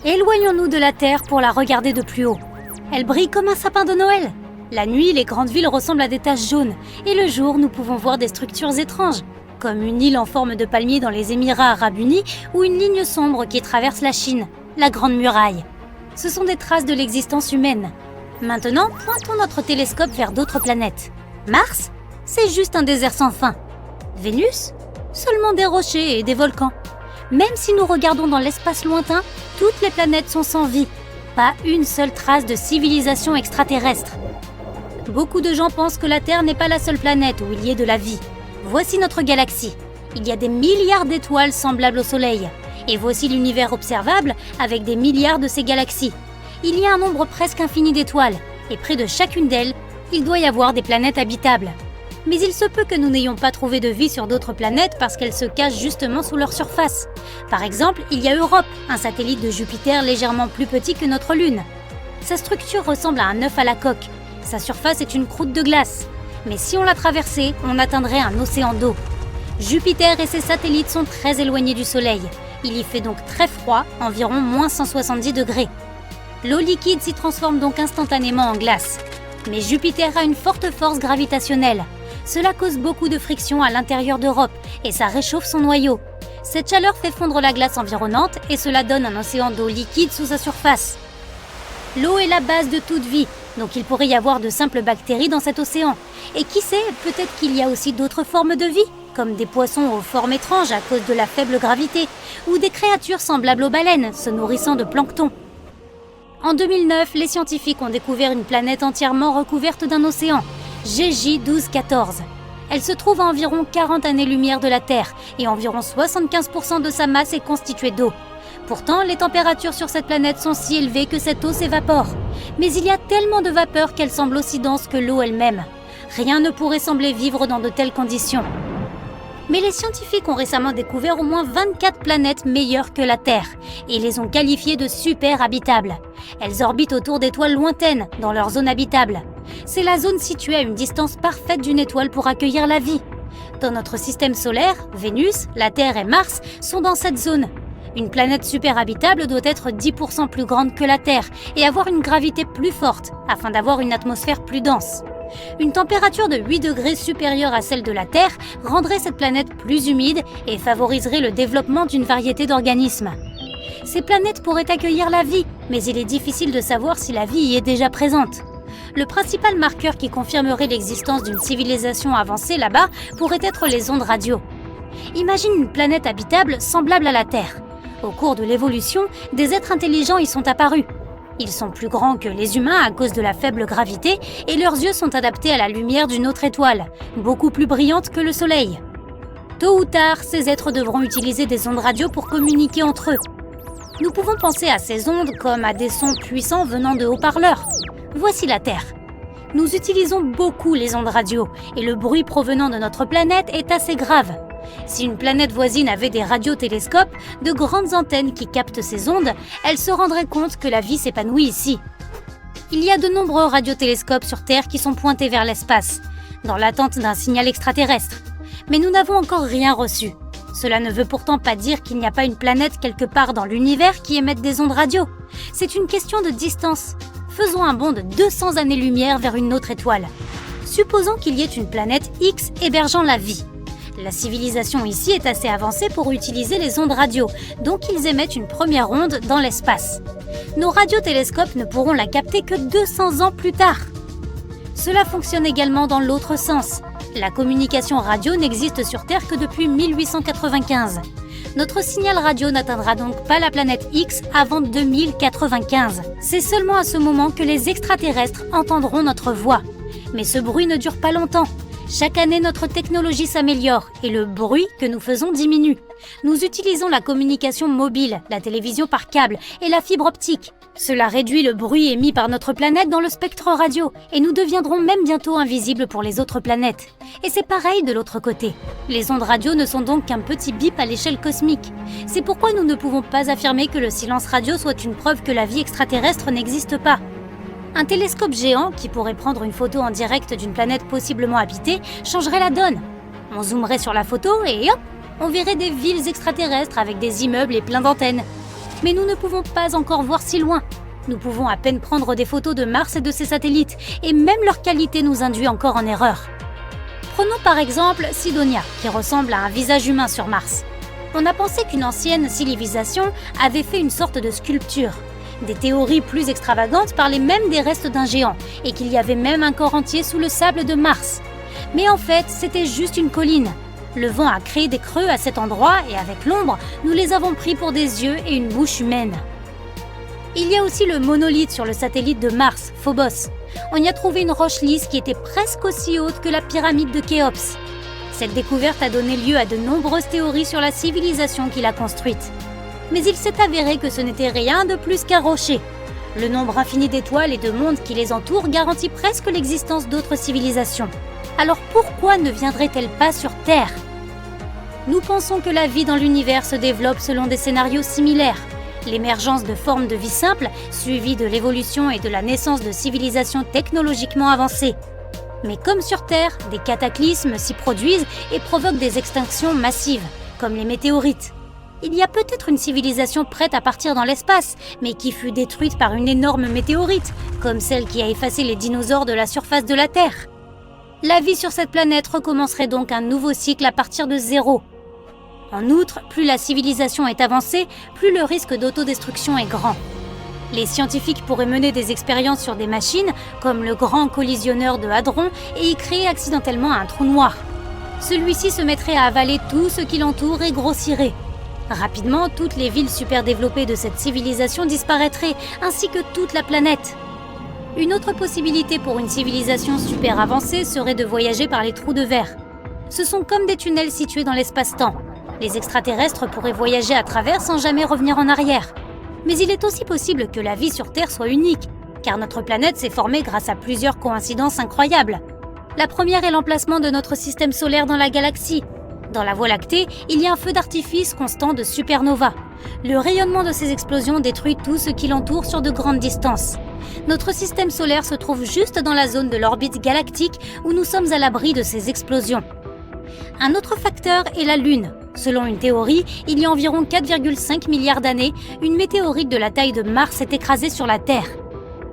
Éloignons-nous de la Terre pour la regarder de plus haut. Elle brille comme un sapin de Noël. La nuit, les grandes villes ressemblent à des taches jaunes, et le jour, nous pouvons voir des structures étranges, comme une île en forme de palmier dans les Émirats Arabes Unis ou une ligne sombre qui traverse la Chine, la Grande Muraille. Ce sont des traces de l'existence humaine. Maintenant, pointons notre télescope vers d'autres planètes. Mars, c'est juste un désert sans fin. Vénus, seulement des rochers et des volcans. Même si nous regardons dans l'espace lointain, toutes les planètes sont sans vie. Pas une seule trace de civilisation extraterrestre. Beaucoup de gens pensent que la Terre n'est pas la seule planète où il y ait de la vie. Voici notre galaxie. Il y a des milliards d'étoiles semblables au Soleil. Et voici l'univers observable avec des milliards de ces galaxies. Il y a un nombre presque infini d'étoiles. Et près de chacune d'elles, il doit y avoir des planètes habitables. Mais il se peut que nous n'ayons pas trouvé de vie sur d'autres planètes parce qu'elles se cachent justement sous leur surface. Par exemple, il y a Europe, un satellite de Jupiter légèrement plus petit que notre Lune. Sa structure ressemble à un œuf à la coque. Sa surface est une croûte de glace. Mais si on la traversait, on atteindrait un océan d'eau. Jupiter et ses satellites sont très éloignés du Soleil. Il y fait donc très froid, environ moins 170 degrés. L'eau liquide s'y transforme donc instantanément en glace. Mais Jupiter a une forte force gravitationnelle. Cela cause beaucoup de friction à l'intérieur d'Europe et ça réchauffe son noyau. Cette chaleur fait fondre la glace environnante et cela donne un océan d'eau liquide sous sa surface. L'eau est la base de toute vie, donc il pourrait y avoir de simples bactéries dans cet océan. Et qui sait, peut-être qu'il y a aussi d'autres formes de vie, comme des poissons aux formes étranges à cause de la faible gravité, ou des créatures semblables aux baleines, se nourrissant de plancton. En 2009, les scientifiques ont découvert une planète entièrement recouverte d'un océan, GJ 1214. Elle se trouve à environ 40 années-lumière de la Terre et environ 75% de sa masse est constituée d'eau. Pourtant, les températures sur cette planète sont si élevées que cette eau s'évapore. Mais il y a tellement de vapeur qu'elle semble aussi dense que l'eau elle-même. Rien ne pourrait sembler vivre dans de telles conditions. Mais les scientifiques ont récemment découvert au moins 24 planètes meilleures que la Terre et les ont qualifiées de super habitables. Elles orbitent autour d'étoiles lointaines, dans leur zone habitable. C'est la zone située à une distance parfaite d'une étoile pour accueillir la vie. Dans notre système solaire, Vénus, la Terre et Mars sont dans cette zone. Une planète super habitable doit être 10% plus grande que la Terre et avoir une gravité plus forte afin d'avoir une atmosphère plus dense. Une température de 8 degrés supérieure à celle de la Terre rendrait cette planète plus humide et favoriserait le développement d'une variété d'organismes. Ces planètes pourraient accueillir la vie, mais il est difficile de savoir si la vie y est déjà présente. Le principal marqueur qui confirmerait l'existence d'une civilisation avancée là-bas pourrait être les ondes radio. Imagine une planète habitable semblable à la Terre. Au cours de l'évolution, des êtres intelligents y sont apparus. Ils sont plus grands que les humains à cause de la faible gravité et leurs yeux sont adaptés à la lumière d'une autre étoile, beaucoup plus brillante que le Soleil. Tôt ou tard, ces êtres devront utiliser des ondes radio pour communiquer entre eux. Nous pouvons penser à ces ondes comme à des sons puissants venant de haut-parleurs. Voici la Terre. Nous utilisons beaucoup les ondes radio et le bruit provenant de notre planète est assez grave. Si une planète voisine avait des radiotélescopes, de grandes antennes qui captent ces ondes, elle se rendrait compte que la vie s'épanouit ici. Il y a de nombreux radiotélescopes sur Terre qui sont pointés vers l'espace, dans l'attente d'un signal extraterrestre. Mais nous n'avons encore rien reçu. Cela ne veut pourtant pas dire qu'il n'y a pas une planète quelque part dans l'univers qui émette des ondes radio. C'est une question de distance. Faisons un bond de 200 années-lumière vers une autre étoile. Supposons qu'il y ait une planète X hébergeant la vie. La civilisation ici est assez avancée pour utiliser les ondes radio, donc ils émettent une première onde dans l'espace. Nos radiotélescopes ne pourront la capter que 200 ans plus tard. Cela fonctionne également dans l'autre sens. La communication radio n'existe sur Terre que depuis 1895. Notre signal radio n'atteindra donc pas la planète X avant 2095. C'est seulement à ce moment que les extraterrestres entendront notre voix. Mais ce bruit ne dure pas longtemps. Chaque année, notre technologie s'améliore et le bruit que nous faisons diminue. Nous utilisons la communication mobile, la télévision par câble et la fibre optique. Cela réduit le bruit émis par notre planète dans le spectre radio et nous deviendrons même bientôt invisibles pour les autres planètes. Et c'est pareil de l'autre côté. Les ondes radio ne sont donc qu'un petit bip à l'échelle cosmique. C'est pourquoi nous ne pouvons pas affirmer que le silence radio soit une preuve que la vie extraterrestre n'existe pas. Un télescope géant qui pourrait prendre une photo en direct d'une planète possiblement habitée changerait la donne. On zoomerait sur la photo et hop, on verrait des villes extraterrestres avec des immeubles et plein d'antennes. Mais nous ne pouvons pas encore voir si loin. Nous pouvons à peine prendre des photos de Mars et de ses satellites, et même leur qualité nous induit encore en erreur. Prenons par exemple Sidonia, qui ressemble à un visage humain sur Mars. On a pensé qu'une ancienne civilisation avait fait une sorte de sculpture. Des théories plus extravagantes parlaient même des restes d'un géant, et qu'il y avait même un corps entier sous le sable de Mars. Mais en fait, c'était juste une colline. Le vent a créé des creux à cet endroit, et avec l'ombre, nous les avons pris pour des yeux et une bouche humaine. Il y a aussi le monolithe sur le satellite de Mars, Phobos. On y a trouvé une roche lisse qui était presque aussi haute que la pyramide de Khéops. Cette découverte a donné lieu à de nombreuses théories sur la civilisation qui l'a construite. Mais il s'est avéré que ce n'était rien de plus qu'un rocher. Le nombre infini d'étoiles et de mondes qui les entourent garantit presque l'existence d'autres civilisations. Alors pourquoi ne viendraient-elles pas sur Terre ? Nous pensons que la vie dans l'univers se développe selon des scénarios similaires. L'émergence de formes de vie simples, suivie de l'évolution et de la naissance de civilisations technologiquement avancées. Mais comme sur Terre, des cataclysmes s'y produisent et provoquent des extinctions massives, comme les météorites. Il y a peut-être une civilisation prête à partir dans l'espace, mais qui fut détruite par une énorme météorite, comme celle qui a effacé les dinosaures de la surface de la Terre. La vie sur cette planète recommencerait donc un nouveau cycle à partir de zéro. En outre, plus la civilisation est avancée, plus le risque d'autodestruction est grand. Les scientifiques pourraient mener des expériences sur des machines, comme le grand collisionneur de Hadron, et y créer accidentellement un trou noir. Celui-ci se mettrait à avaler tout ce qui l'entoure et grossirait. Rapidement, toutes les villes super développées de cette civilisation disparaîtraient, ainsi que toute la planète. Une autre possibilité pour une civilisation super avancée serait de voyager par les trous de verre. Ce sont comme des tunnels situés dans l'espace-temps. Les extraterrestres pourraient voyager à travers sans jamais revenir en arrière. Mais il est aussi possible que la vie sur Terre soit unique, car notre planète s'est formée grâce à plusieurs coïncidences incroyables. La première est l'emplacement de notre système solaire dans la galaxie. Dans la Voie lactée, il y a un feu d'artifice constant de supernovas. Le rayonnement de ces explosions détruit tout ce qui l'entoure sur de grandes distances. Notre système solaire se trouve juste dans la zone de l'orbite galactique où nous sommes à l'abri de ces explosions. Un autre facteur est la Lune. Selon une théorie, il y a environ 4,5 milliards d'années, une météorite de la taille de Mars s'est écrasée sur la Terre.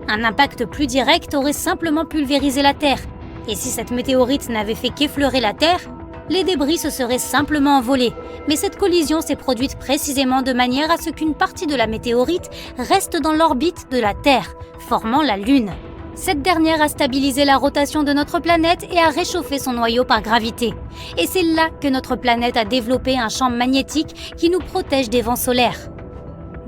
Un impact plus direct aurait simplement pulvérisé la Terre. Et si cette météorite n'avait fait qu'effleurer la Terre, les débris se seraient simplement envolés. Mais cette collision s'est produite précisément de manière à ce qu'une partie de la météorite reste dans l'orbite de la Terre, formant la Lune. Cette dernière a stabilisé la rotation de notre planète et a réchauffé son noyau par gravité. Et c'est là que notre planète a développé un champ magnétique qui nous protège des vents solaires.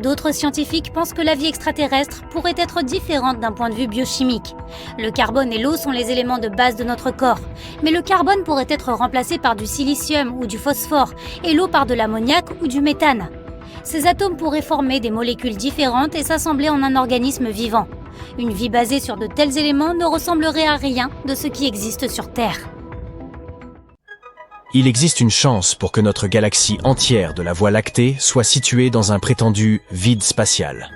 D'autres scientifiques pensent que la vie extraterrestre pourrait être différente d'un point de vue biochimique. Le carbone et l'eau sont les éléments de base de notre corps, mais le carbone pourrait être remplacé par du silicium ou du phosphore et l'eau par de l'ammoniac ou du méthane. Ces atomes pourraient former des molécules différentes et s'assembler en un organisme vivant. Une vie basée sur de tels éléments ne ressemblerait à rien de ce qui existe sur Terre. Il existe une chance pour que notre galaxie entière de la Voie lactée soit située dans un prétendu vide spatial.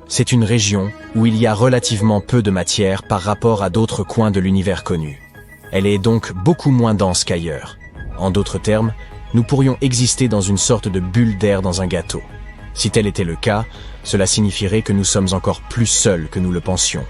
C'est une région où il y a relativement peu de matière par rapport à d'autres coins de l'univers connu. Elle est donc beaucoup moins dense qu'ailleurs. En d'autres termes, nous pourrions exister dans une sorte de bulle d'air dans un gâteau. Si tel était le cas, cela signifierait que nous sommes encore plus seuls que nous le pensions.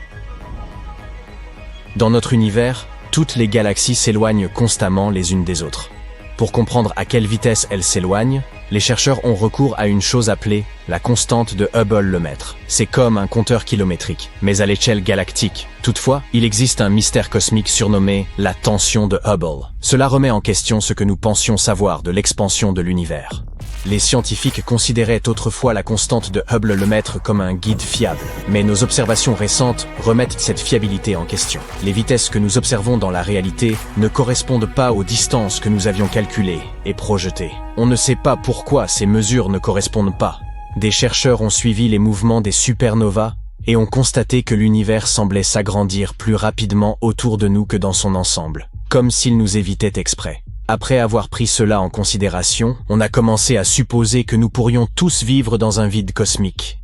Dans notre univers, toutes les galaxies s'éloignent constamment les unes des autres. Pour comprendre à quelle vitesse elles s'éloignent, les chercheurs ont recours à une chose appelée la constante de Hubble-Lemaître. C'est comme un compteur kilométrique, mais à l'échelle galactique. Toutefois, il existe un mystère cosmique surnommé la tension de Hubble. Cela remet en question ce que nous pensions savoir de l'expansion de l'univers. Les scientifiques considéraient autrefois la constante de Hubble-Lemaître comme un guide fiable, mais nos observations récentes remettent cette fiabilité en question. Les vitesses que nous observons dans la réalité ne correspondent pas aux distances que nous avions calculées et projetées. On ne sait pas pourquoi ces mesures ne correspondent pas. Des chercheurs ont suivi les mouvements des supernovas et ont constaté que l'univers semblait s'agrandir plus rapidement autour de nous que dans son ensemble, comme s'il nous évitait exprès. Après avoir pris cela en considération, on a commencé à supposer que nous pourrions tous vivre dans un vide cosmique.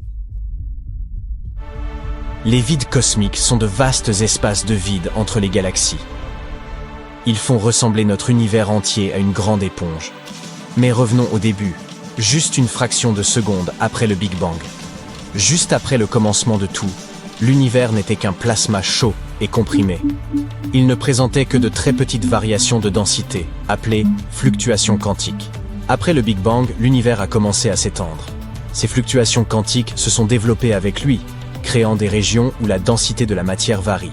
Les vides cosmiques sont de vastes espaces de vide entre les galaxies. Ils font ressembler notre univers entier à une grande éponge. Mais revenons au début. juste une fraction de seconde après le Big Bang. Juste après le commencement de tout, l'univers n'était qu'un plasma chaud et comprimé. Il ne présentait que de très petites variations de densité, appelées fluctuations quantiques. Après le Big Bang, l'univers a commencé à s'étendre. Ces fluctuations quantiques se sont développées avec lui, créant des régions où la densité de la matière varie.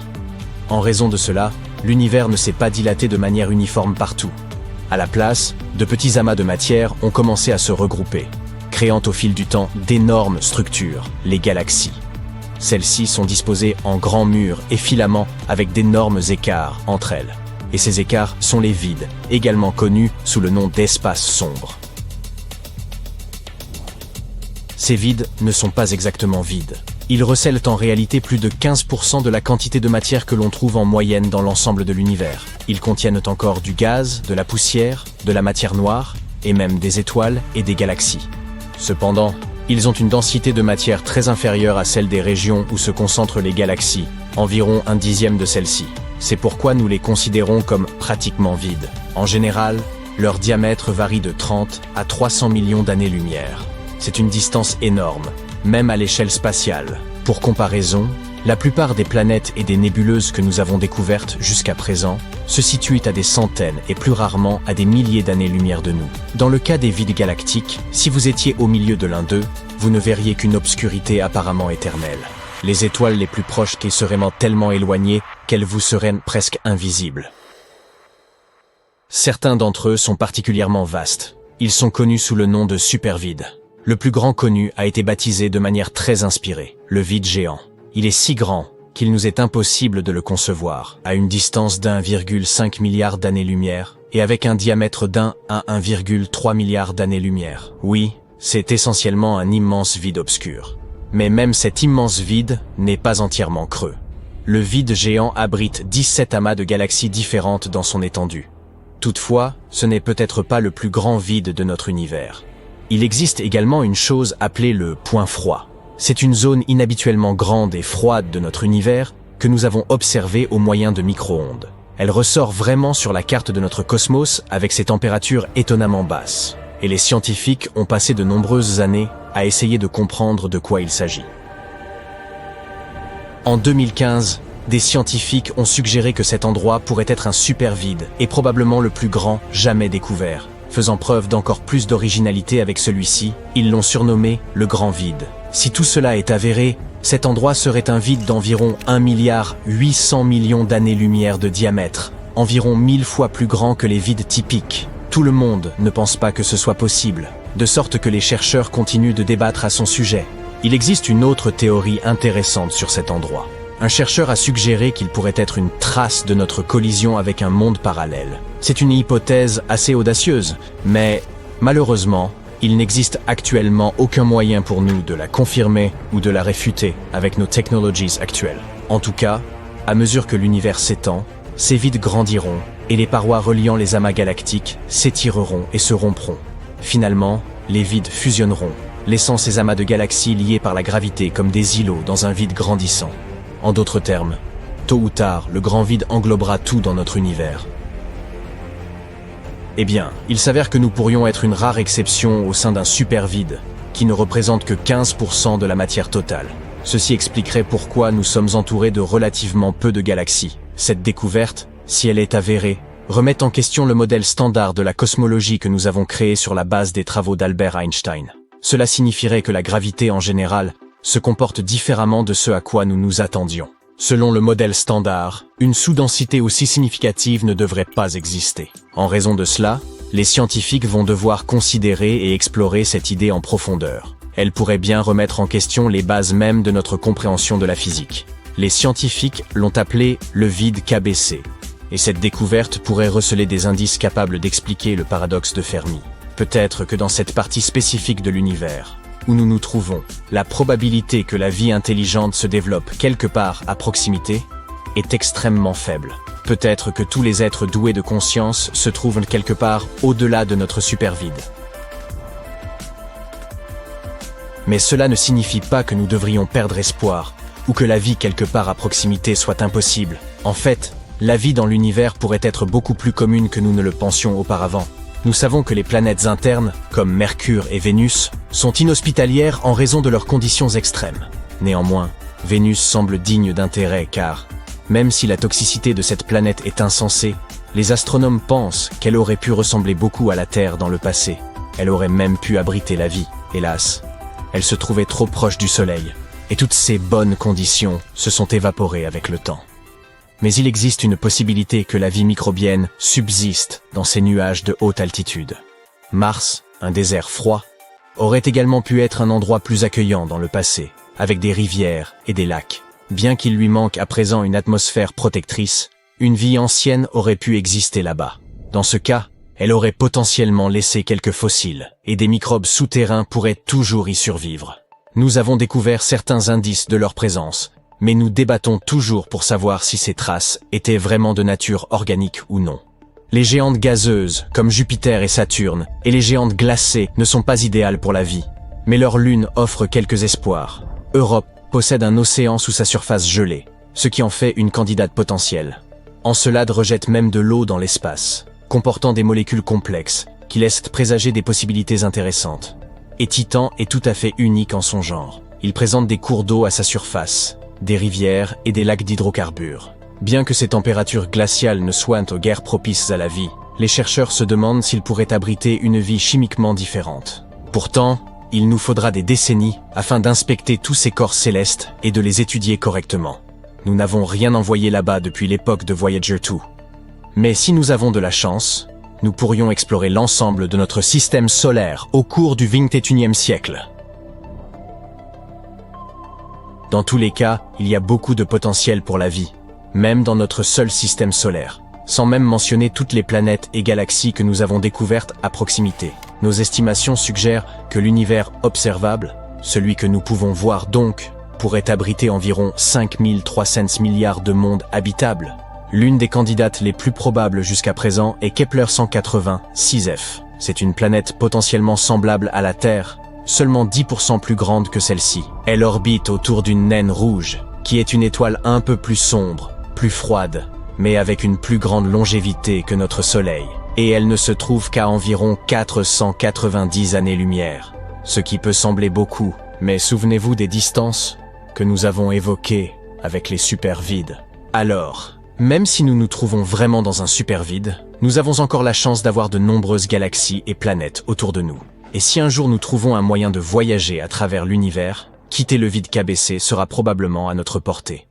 En raison de cela, l'univers ne s'est pas dilaté de manière uniforme partout. À la place, de petits amas de matière ont commencé à se regrouper, créant au fil du temps d'énormes structures, les galaxies. Celles-ci sont disposées en grands murs et filaments avec d'énormes écarts entre elles. Et ces écarts sont les vides, également connus sous le nom d'espaces sombres. Ces vides ne sont pas exactement vides. Ils recèlent en réalité plus de 15% de la quantité de matière que l'on trouve en moyenne dans l'ensemble de l'univers. Ils contiennent encore du gaz, de la poussière, de la matière noire, et même des étoiles et des galaxies. Cependant, ils ont une densité de matière très inférieure à celle des régions où se concentrent les galaxies, environ 1/10 de celle-ci. C'est pourquoi nous les considérons comme pratiquement vides. En général, leur diamètre varie de 30 à 300 millions d'années-lumière. C'est une distance énorme, même à l'échelle spatiale. Pour comparaison, la plupart des planètes et des nébuleuses que nous avons découvertes jusqu'à présent se situent à des centaines et plus rarement à des milliers d'années-lumière de nous. Dans le cas des vides galactiques, si vous étiez au milieu de l'un d'eux, vous ne verriez qu'une obscurité apparemment éternelle. Les étoiles les plus proches qui seraient tellement éloignées qu'elles vous seraient presque invisibles. Certains d'entre eux sont particulièrement vastes. Ils sont connus sous le nom de supervides. Le plus grand connu a été baptisé de manière très inspirée, le vide géant. Il est si grand qu'il nous est impossible de le concevoir, à une distance d'1,5 milliard d'années-lumière et avec un diamètre d'1 à 1,3 milliard d'années-lumière. Oui, c'est essentiellement un immense vide obscur. Mais même cet immense vide n'est pas entièrement creux. Le vide géant abrite 17 amas de galaxies différentes dans son étendue. Toutefois, ce n'est peut-être pas le plus grand vide de notre univers. Il existe également une chose appelée le point froid. C'est une zone inhabituellement grande et froide de notre univers que nous avons observée au moyen de micro-ondes. Elle ressort vraiment sur la carte de notre cosmos avec ses températures étonnamment basses. Et les scientifiques ont passé de nombreuses années à essayer de comprendre de quoi il s'agit. En 2015, des scientifiques ont suggéré que cet endroit pourrait être un supervide et probablement le plus grand jamais découvert. Faisant preuve d'encore plus d'originalité avec celui-ci, ils l'ont surnommé le Grand Vide. Si tout cela est avéré, cet endroit serait un vide d'environ 1,8 milliard d'années-lumière de diamètre, environ 1000 fois plus grand que les vides typiques. Tout le monde ne pense pas que ce soit possible, de sorte que les chercheurs continuent de débattre à son sujet. Il existe une autre théorie intéressante sur cet endroit. Un chercheur a suggéré qu'il pourrait être une trace de notre collision avec un monde parallèle. C'est une hypothèse assez audacieuse, mais malheureusement, il n'existe actuellement aucun moyen pour nous de la confirmer ou de la réfuter avec nos technologies actuelles. En tout cas, à mesure que l'univers s'étend, ces vides grandiront et les parois reliant les amas galactiques s'étireront et se rompront. Finalement, les vides fusionneront, laissant ces amas de galaxies liés par la gravité comme des îlots dans un vide grandissant. En d'autres termes, tôt ou tard, le grand vide englobera tout dans notre univers. Eh bien, il s'avère que nous pourrions être une rare exception au sein d'un super-vide, qui ne représente que 15% de la matière totale. Ceci expliquerait pourquoi nous sommes entourés de relativement peu de galaxies. Cette découverte, si elle est avérée, remet en question le modèle standard de la cosmologie que nous avons créé sur la base des travaux d'Albert Einstein. Cela signifierait que la gravité en général se comporte différemment de ce à quoi nous nous attendions. Selon le modèle standard, une sous-densité aussi significative ne devrait pas exister. En raison de cela, les scientifiques vont devoir considérer et explorer cette idée en profondeur. Elle pourrait bien remettre en question les bases mêmes de notre compréhension de la physique. Les scientifiques l'ont appelé le vide KBC. Et cette découverte pourrait receler des indices capables d'expliquer le paradoxe de Fermi. Peut-être que dans cette partie spécifique de l'univers, où nous nous trouvons, la probabilité que la vie intelligente se développe quelque part à proximité est extrêmement faible. Peut-être que tous les êtres doués de conscience se trouvent quelque part au-delà de notre supervide. Mais cela ne signifie pas que nous devrions perdre espoir, ou que la vie quelque part à proximité soit impossible. En fait, la vie dans l'univers pourrait être beaucoup plus commune que nous ne le pensions auparavant. Nous savons que les planètes internes, comme Mercure et Vénus, sont inhospitalières en raison de leurs conditions extrêmes. Néanmoins, Vénus semble digne d'intérêt car, même si la toxicité de cette planète est insensée, les astronomes pensent qu'elle aurait pu ressembler beaucoup à la Terre dans le passé. Elle aurait même pu abriter la vie, hélas. Elle se trouvait trop proche du Soleil, et toutes ces bonnes conditions se sont évaporées avec le temps. Mais il existe une possibilité que la vie microbienne subsiste dans ces nuages de haute altitude. Mars, un désert froid, aurait également pu être un endroit plus accueillant dans le passé, avec des rivières et des lacs. Bien qu'il lui manque à présent une atmosphère protectrice, une vie ancienne aurait pu exister là-bas. Dans ce cas, elle aurait potentiellement laissé quelques fossiles, et des microbes souterrains pourraient toujours y survivre. Nous avons découvert certains indices de leur présence, mais nous débattons toujours pour savoir si ces traces étaient vraiment de nature organique ou non. Les géantes gazeuses, comme Jupiter et Saturne, et les géantes glacées ne sont pas idéales pour la vie, mais leur lune offre quelques espoirs. Europe possède un océan sous sa surface gelée, ce qui en fait une candidate potentielle. Encelade rejette même de l'eau dans l'espace, comportant des molécules complexes, qui laissent présager des possibilités intéressantes. Et Titan est tout à fait unique en son genre. Il présente des cours d'eau à sa surface, des rivières et des lacs d'hydrocarbures. Bien que ces températures glaciales ne soient aux guères propices à la vie, les chercheurs se demandent s'ils pourraient abriter une vie chimiquement différente. Pourtant, il nous faudra des décennies afin d'inspecter tous ces corps célestes et de les étudier correctement. Nous n'avons rien envoyé là-bas depuis l'époque de Voyager 2. Mais si nous avons de la chance, nous pourrions explorer l'ensemble de notre système solaire au cours du XXIe siècle. Dans tous les cas, il y a beaucoup de potentiel pour la vie, même dans notre seul système solaire, sans même mentionner toutes les planètes et galaxies que nous avons découvertes à proximité. Nos estimations suggèrent que l'univers observable, celui que nous pouvons voir donc, pourrait abriter environ 5300 milliards de mondes habitables. L'une des candidates les plus probables jusqu'à présent est Kepler 180 6F. C'est une planète potentiellement semblable à la Terre, seulement 10% plus grande que celle-ci. Elle orbite autour d'une naine rouge, qui est une étoile un peu plus sombre, plus froide, mais avec une plus grande longévité que notre Soleil. Et elle ne se trouve qu'à environ 490 années-lumière, ce qui peut sembler beaucoup, mais souvenez-vous des distances que nous avons évoquées avec les supervides. Alors, même si nous nous trouvons vraiment dans un supervide, nous avons encore la chance d'avoir de nombreuses galaxies et planètes autour de nous. Et si un jour nous trouvons un moyen de voyager à travers l'univers, quitter le vide KBC sera probablement à notre portée.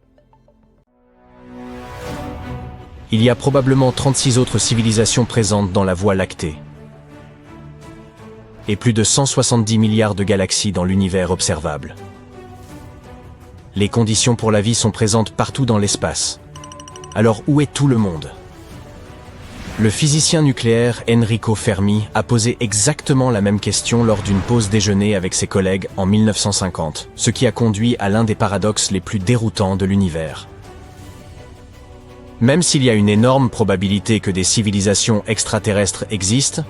Il y a probablement 36 autres civilisations présentes dans la Voie lactée, et plus de 170 milliards de galaxies dans l'univers observable. Les conditions pour la vie sont présentes partout dans l'espace. Alors où est tout le monde ? Le physicien nucléaire Enrico Fermi a posé exactement la même question lors d'une pause déjeuner avec ses collègues en 1950, ce qui a conduit à l'un des paradoxes les plus déroutants de l'univers. Même s'il y a une énorme probabilité que des civilisations extraterrestres existent,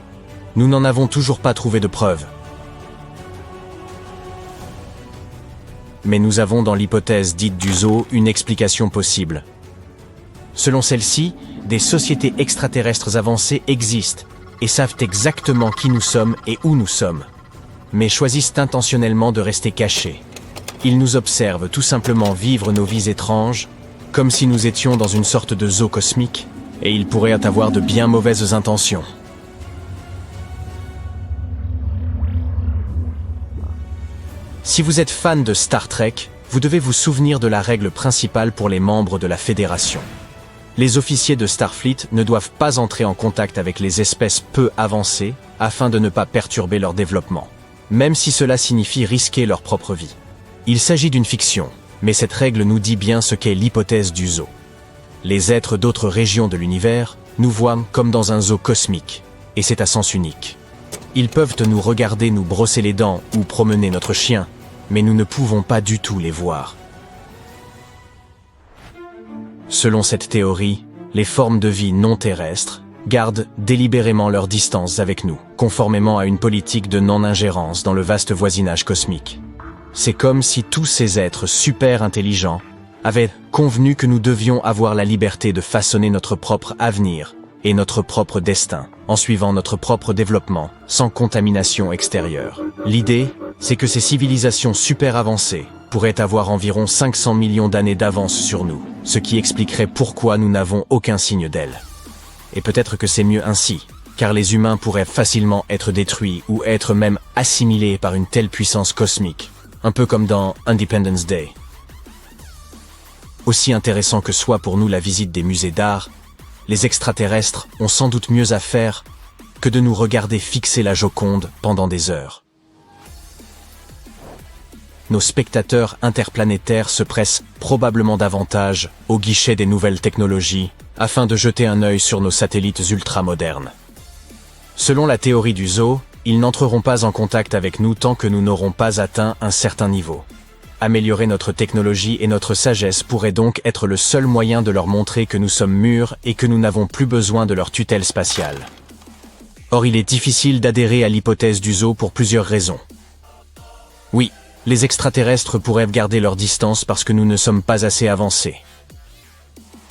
nous n'en avons toujours pas trouvé de preuves. Mais nous avons dans l'hypothèse dite du zoo une explication possible. Selon celle-ci, des sociétés extraterrestres avancées existent et savent exactement qui nous sommes et où nous sommes, mais choisissent intentionnellement de rester cachés. Ils nous observent tout simplement vivre nos vies étranges, comme si nous étions dans une sorte de zoo cosmique, et ils pourraient avoir de bien mauvaises intentions. Si vous êtes fan de Star Trek, vous devez vous souvenir de la règle principale pour les membres de la Fédération. Les officiers de Starfleet ne doivent pas entrer en contact avec les espèces peu avancées afin de ne pas perturber leur développement, même si cela signifie risquer leur propre vie. Il s'agit d'une fiction, mais cette règle nous dit bien ce qu'est l'hypothèse du zoo. Les êtres d'autres régions de l'univers nous voient comme dans un zoo cosmique, et c'est à sens unique. Ils peuvent nous regarder nous brosser les dents ou promener notre chien, mais nous ne pouvons pas du tout les voir. Selon cette théorie, les formes de vie non terrestres gardent délibérément leur distance avec nous, conformément à une politique de non-ingérence dans le vaste voisinage cosmique. C'est comme si tous ces êtres super intelligents avaient convenu que nous devions avoir la liberté de façonner notre propre avenir et notre propre destin, en suivant notre propre développement, sans contamination extérieure. L'idée, c'est que ces civilisations super avancées pourraient avoir environ 500 millions d'années d'avance sur nous, ce qui expliquerait pourquoi nous n'avons aucun signe d'elles. Et peut-être que c'est mieux ainsi, car les humains pourraient facilement être détruits ou être même assimilés par une telle puissance cosmique, un peu comme dans Independence Day. Aussi intéressant que soit pour nous la visite des musées d'art, les extraterrestres ont sans doute mieux à faire que de nous regarder fixer la Joconde pendant des heures. Nos spectateurs interplanétaires se pressent probablement davantage au guichet des nouvelles technologies afin de jeter un œil sur nos satellites ultramodernes. Selon la théorie du zoo, ils n'entreront pas en contact avec nous tant que nous n'aurons pas atteint un certain niveau. Améliorer notre technologie et notre sagesse pourrait donc être le seul moyen de leur montrer que nous sommes mûrs et que nous n'avons plus besoin de leur tutelle spatiale. Or, il est difficile d'adhérer à l'hypothèse du zoo pour plusieurs raisons. Oui, les extraterrestres pourraient garder leur distance parce que nous ne sommes pas assez avancés.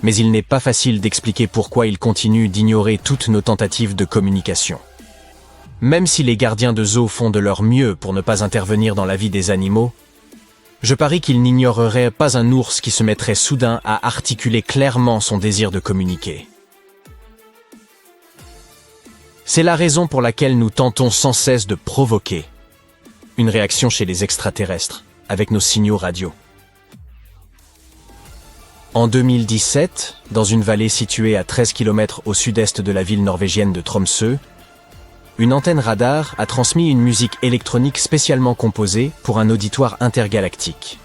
Mais il n'est pas facile d'expliquer pourquoi ils continuent d'ignorer toutes nos tentatives de communication. Même si les gardiens de zoo font de leur mieux pour ne pas intervenir dans la vie des animaux, je parie qu'ils n'ignoreraient pas un ours qui se mettrait soudain à articuler clairement son désir de communiquer. C'est la raison pour laquelle nous tentons sans cesse de provoquer une réaction chez les extraterrestres avec nos signaux radio. En 2017, dans une vallée située à 13 km au sud-est de la ville norvégienne de Tromsø, une antenne radar a transmis une musique électronique spécialement composée pour un auditoire intergalactique.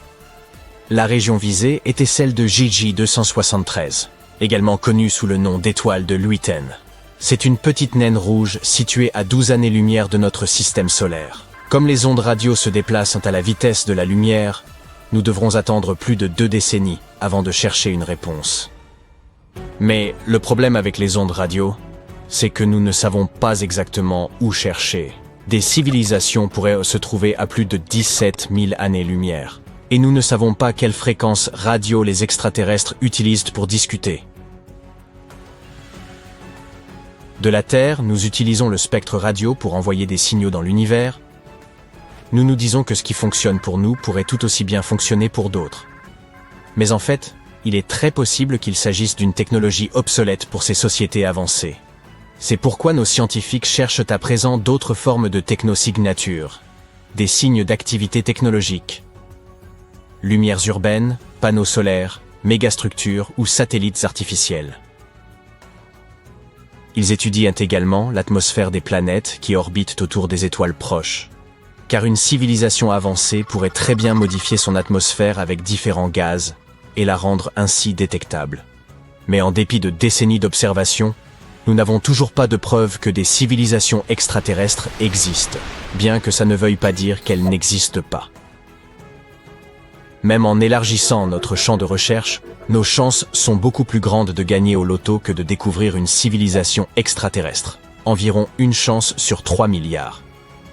La région visée était celle de JJ 273, également connue sous le nom d'étoile de Luyten. C'est une petite naine rouge située à 12 années-lumière de notre système solaire. Comme les ondes radio se déplacent à la vitesse de la lumière, nous devrons attendre plus de 2 décennies avant de chercher une réponse. Mais le problème avec les ondes radio, c'est que nous ne savons pas exactement où chercher. Des civilisations pourraient se trouver à plus de 17 000 années-lumière. Et nous ne savons pas quelle fréquence radio les extraterrestres utilisent pour discuter. De la Terre, nous utilisons le spectre radio pour envoyer des signaux dans l'univers. Nous nous disons que ce qui fonctionne pour nous pourrait tout aussi bien fonctionner pour d'autres. Mais en fait, il est très possible qu'il s'agisse d'une technologie obsolète pour ces sociétés avancées. C'est pourquoi nos scientifiques cherchent à présent d'autres formes de technosignature, des signes d'activité technologique. Lumières urbaines, panneaux solaires, mégastructures ou satellites artificiels. Ils étudient également l'atmosphère des planètes qui orbitent autour des étoiles proches. Car une civilisation avancée pourrait très bien modifier son atmosphère avec différents gaz et la rendre ainsi détectable. Mais en dépit de décennies d'observation, nous n'avons toujours pas de preuve que des civilisations extraterrestres existent, bien que ça ne veuille pas dire qu'elles n'existent pas. Même en élargissant notre champ de recherche, nos chances sont beaucoup plus grandes de gagner au loto que de découvrir une civilisation extraterrestre. Environ une chance sur 3 milliards.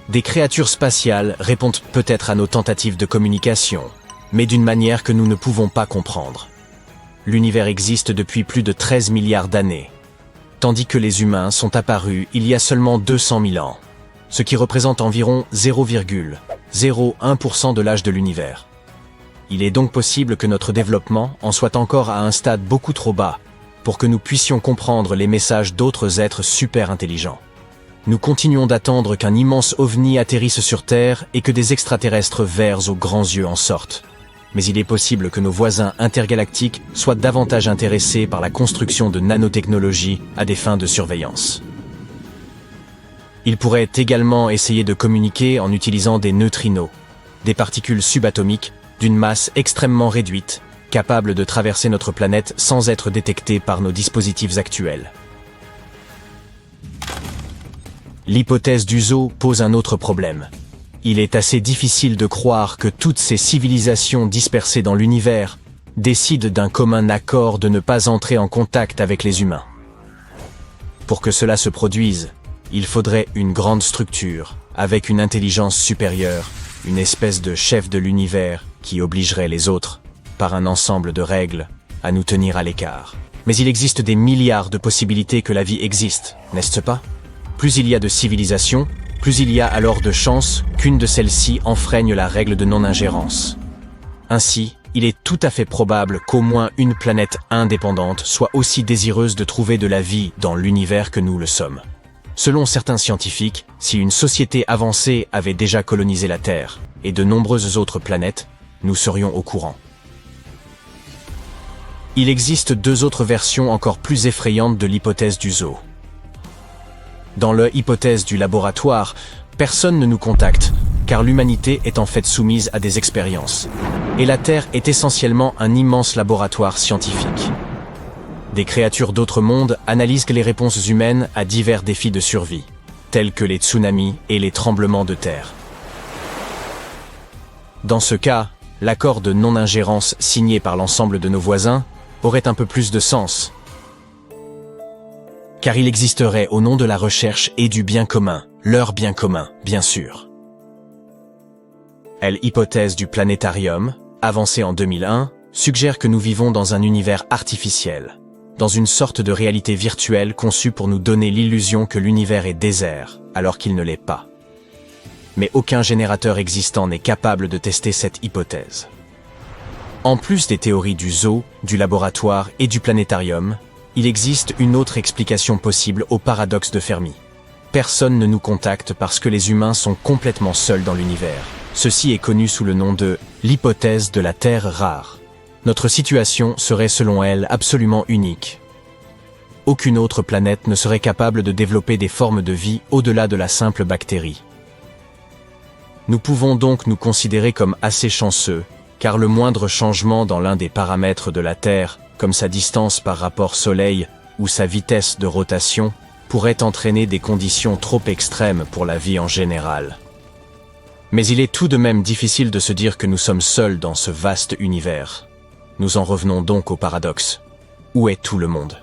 Des créatures spatiales répondent peut-être à nos tentatives de communication, mais d'une manière que nous ne pouvons pas comprendre. L'univers existe depuis plus de 13 milliards d'années, tandis que les humains sont apparus il y a seulement 200 000 ans, ce qui représente environ 0,01% de l'âge de l'univers. Il est donc possible que notre développement en soit encore à un stade beaucoup trop bas pour que nous puissions comprendre les messages d'autres êtres super intelligents. Nous continuons d'attendre qu'un immense ovni atterrisse sur Terre et que des extraterrestres verts aux grands yeux en sortent. Mais il est possible que nos voisins intergalactiques soient davantage intéressés par la construction de nanotechnologies à des fins de surveillance. Ils pourraient également essayer de communiquer en utilisant des neutrinos, des particules subatomiques d'une masse extrêmement réduite, capables de traverser notre planète sans être détectées par nos dispositifs actuels. L'hypothèse du zoo pose un autre problème. Il est assez difficile de croire que toutes ces civilisations dispersées dans l'univers décident d'un commun accord de ne pas entrer en contact avec les humains. Pour que cela se produise, il faudrait une grande structure, avec une intelligence supérieure, une espèce de chef de l'univers qui obligerait les autres, par un ensemble de règles, à nous tenir à l'écart. Mais il existe des milliards de possibilités que la vie existe, n'est-ce pas? Plus il y a de civilisations, plus il y a alors de chances qu'une de celles-ci enfreigne la règle de non-ingérence. Ainsi, il est tout à fait probable qu'au moins une planète indépendante soit aussi désireuse de trouver de la vie dans l'univers que nous le sommes. Selon certains scientifiques, si une société avancée avait déjà colonisé la Terre et de nombreuses autres planètes, nous serions au courant. Il existe deux autres versions encore plus effrayantes de l'hypothèse du zoo. Dans l'hypothèse du laboratoire, personne ne nous contacte, car l'humanité est en fait soumise à des expériences. Et la Terre est essentiellement un immense laboratoire scientifique. Des créatures d'autres mondes analysent les réponses humaines à divers défis de survie, tels que les tsunamis et les tremblements de terre. Dans ce cas, l'accord de non-ingérence signé par l'ensemble de nos voisins aurait un peu plus de sens, car il existerait au nom de la recherche et du bien commun, leur bien commun, bien sûr. L'hypothèse du planétarium, avancée en 2001, suggère que nous vivons dans un univers artificiel, dans une sorte de réalité virtuelle conçue pour nous donner l'illusion que l'univers est désert, alors qu'il ne l'est pas. Mais aucun générateur existant n'est capable de tester cette hypothèse. En plus des théories du zoo, du laboratoire et du planétarium, il existe une autre explication possible au paradoxe de Fermi. Personne ne nous contacte parce que les humains sont complètement seuls dans l'univers. Ceci est connu sous le nom de l'hypothèse de la Terre rare. Notre situation serait selon elle absolument unique. Aucune autre planète ne serait capable de développer des formes de vie au-delà de la simple bactérie. Nous pouvons donc nous considérer comme assez chanceux, car le moindre changement dans l'un des paramètres de la Terre, comme sa distance par rapport au Soleil ou sa vitesse de rotation, pourrait entraîner des conditions trop extrêmes pour la vie en général. Mais il est tout de même difficile de se dire que nous sommes seuls dans ce vaste univers. Nous en revenons donc au paradoxe. Où est tout le monde ?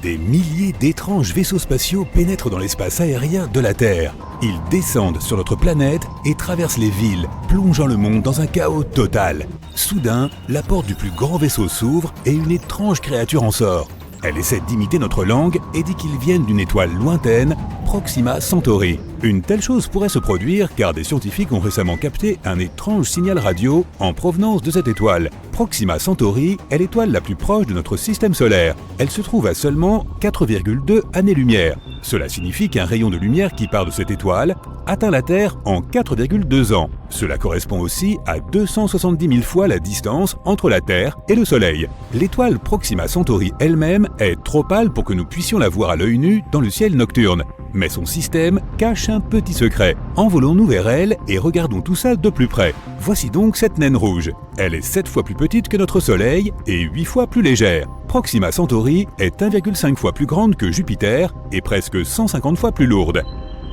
Des milliers d'étranges vaisseaux spatiaux pénètrent dans l'espace aérien de la Terre. Ils descendent sur notre planète et traversent les villes, plongeant le monde dans un chaos total. Soudain, la porte du plus grand vaisseau s'ouvre et une étrange créature en sort. Elle essaie d'imiter notre langue et dit qu'ils viennent d'une étoile lointaine, Proxima Centauri. Une telle chose pourrait se produire car des scientifiques ont récemment capté un étrange signal radio en provenance de cette étoile. Proxima Centauri est l'étoile la plus proche de notre système solaire. Elle se trouve à seulement 4,2 années-lumière. Cela signifie qu'un rayon de lumière qui part de cette étoile atteint la Terre en 4,2 ans. Cela correspond aussi à 270 000 fois la distance entre la Terre et le Soleil. L'étoile Proxima Centauri elle-même est trop pâle pour que nous puissions la voir à l'œil nu dans le ciel nocturne. Mais son système cache un petit secret. Envolons-nous vers elle et regardons tout ça de plus près. Voici donc cette naine rouge. Elle est 7 fois plus petite que notre Soleil et 8 fois plus légère. Proxima Centauri est 1,5 fois plus grande que Jupiter et presque 150 fois plus lourde.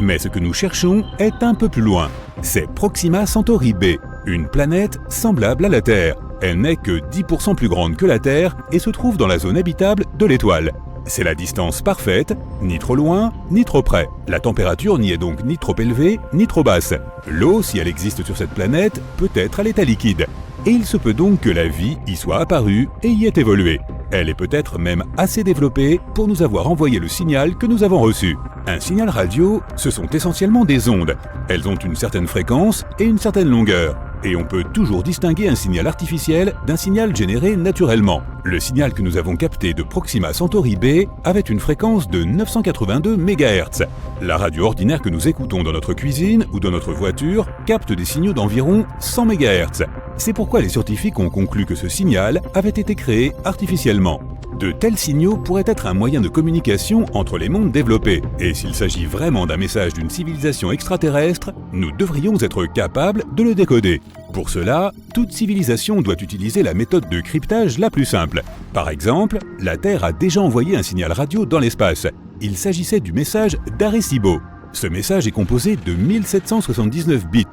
Mais ce que nous cherchons est un peu plus loin. C'est Proxima Centauri b, une planète semblable à la Terre. Elle n'est que 10% plus grande que la Terre et se trouve dans la zone habitable de l'étoile. C'est la distance parfaite, ni trop loin, ni trop près. La température n'y est donc ni trop élevée, ni trop basse. L'eau, si elle existe sur cette planète, peut être à l'état liquide. Et il se peut donc que la vie y soit apparue et y ait évolué. Elle est peut-être même assez développée pour nous avoir envoyé le signal que nous avons reçu. Un signal radio, ce sont essentiellement des ondes. Elles ont une certaine fréquence et une certaine longueur. Et on peut toujours distinguer un signal artificiel d'un signal généré naturellement. Le signal que nous avons capté de Proxima Centauri b avait une fréquence de 982 MHz. La radio ordinaire que nous écoutons dans notre cuisine ou dans notre voiture capte des signaux d'environ 100 MHz. C'est pourquoi les scientifiques ont conclu que ce signal avait été créé artificiellement. De tels signaux pourraient être un moyen de communication entre les mondes développés. Et s'il s'agit vraiment d'un message d'une civilisation extraterrestre, nous devrions être capables de le décoder. Pour cela, toute civilisation doit utiliser la méthode de cryptage la plus simple. Par exemple, la Terre a déjà envoyé un signal radio dans l'espace. Il s'agissait du message d'Arecibo. Ce message est composé de 1779 bits.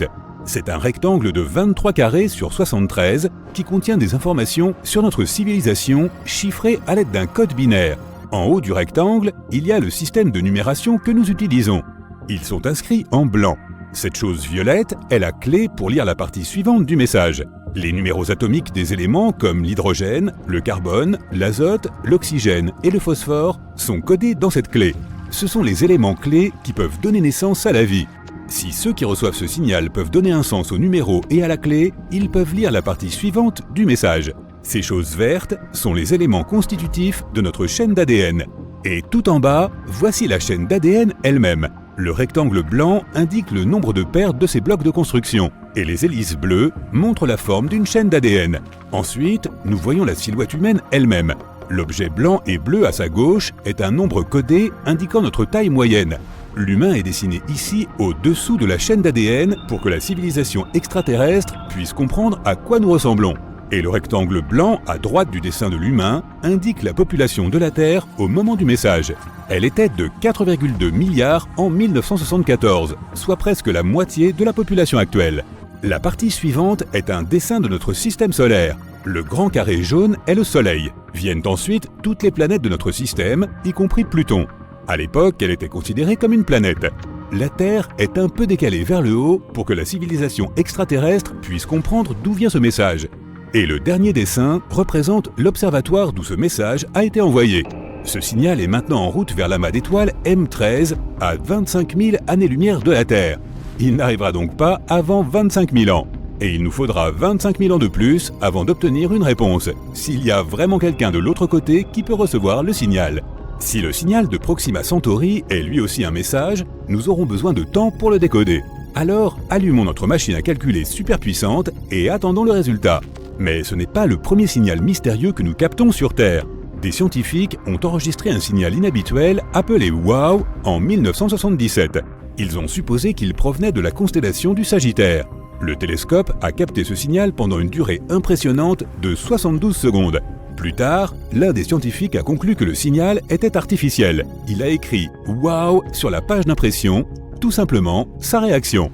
C'est un rectangle de 23 carrés sur 73 qui contient des informations sur notre civilisation chiffrées à l'aide d'un code binaire. En haut du rectangle, il y a le système de numération que nous utilisons. Ils sont inscrits en blanc. Cette chose violette est la clé pour lire la partie suivante du message. Les numéros atomiques des éléments comme l'hydrogène, le carbone, l'azote, l'oxygène et le phosphore sont codés dans cette clé. Ce sont les éléments clés qui peuvent donner naissance à la vie. Si ceux qui reçoivent ce signal peuvent donner un sens au numéro et à la clé, ils peuvent lire la partie suivante du message. Ces choses vertes sont les éléments constitutifs de notre chaîne d'ADN. Et tout en bas, voici la chaîne d'ADN elle-même. Le rectangle blanc indique le nombre de paires de ces blocs de construction, et les hélices bleues montrent la forme d'une chaîne d'ADN. Ensuite, nous voyons la silhouette humaine elle-même. L'objet blanc et bleu à sa gauche est un nombre codé indiquant notre taille moyenne. L'humain est dessiné ici au-dessous de la chaîne d'ADN pour que la civilisation extraterrestre puisse comprendre à quoi nous ressemblons. Et le rectangle blanc à droite du dessin de l'humain indique la population de la Terre au moment du message. Elle était de 4,2 milliards en 1974, soit presque la moitié de la population actuelle. La partie suivante est un dessin de notre système solaire. Le grand carré jaune est le Soleil. Viennent ensuite toutes les planètes de notre système, y compris Pluton. À l'époque, elle était considérée comme une planète. La Terre est un peu décalée vers le haut pour que la civilisation extraterrestre puisse comprendre d'où vient ce message. Et le dernier dessin représente l'observatoire d'où ce message a été envoyé. Ce signal est maintenant en route vers l'amas d'étoiles M13 à 25 000 années-lumière de la Terre. Il n'arrivera donc pas avant 25 000 ans. Et il nous faudra 25 000 ans de plus avant d'obtenir une réponse, s'il y a vraiment quelqu'un de l'autre côté qui peut recevoir le signal. Si le signal de Proxima Centauri est lui aussi un message, nous aurons besoin de temps pour le décoder. Alors, allumons notre machine à calculer super puissante et attendons le résultat. Mais ce n'est pas le premier signal mystérieux que nous captons sur Terre. Des scientifiques ont enregistré un signal inhabituel appelé WOW en 1977. Ils ont supposé qu'il provenait de la constellation du Sagittaire. Le télescope a capté ce signal pendant une durée impressionnante de 72 secondes. Plus tard, l'un des scientifiques a conclu que le signal était artificiel. Il a écrit « WOW » sur la page d'impression, tout simplement sa réaction.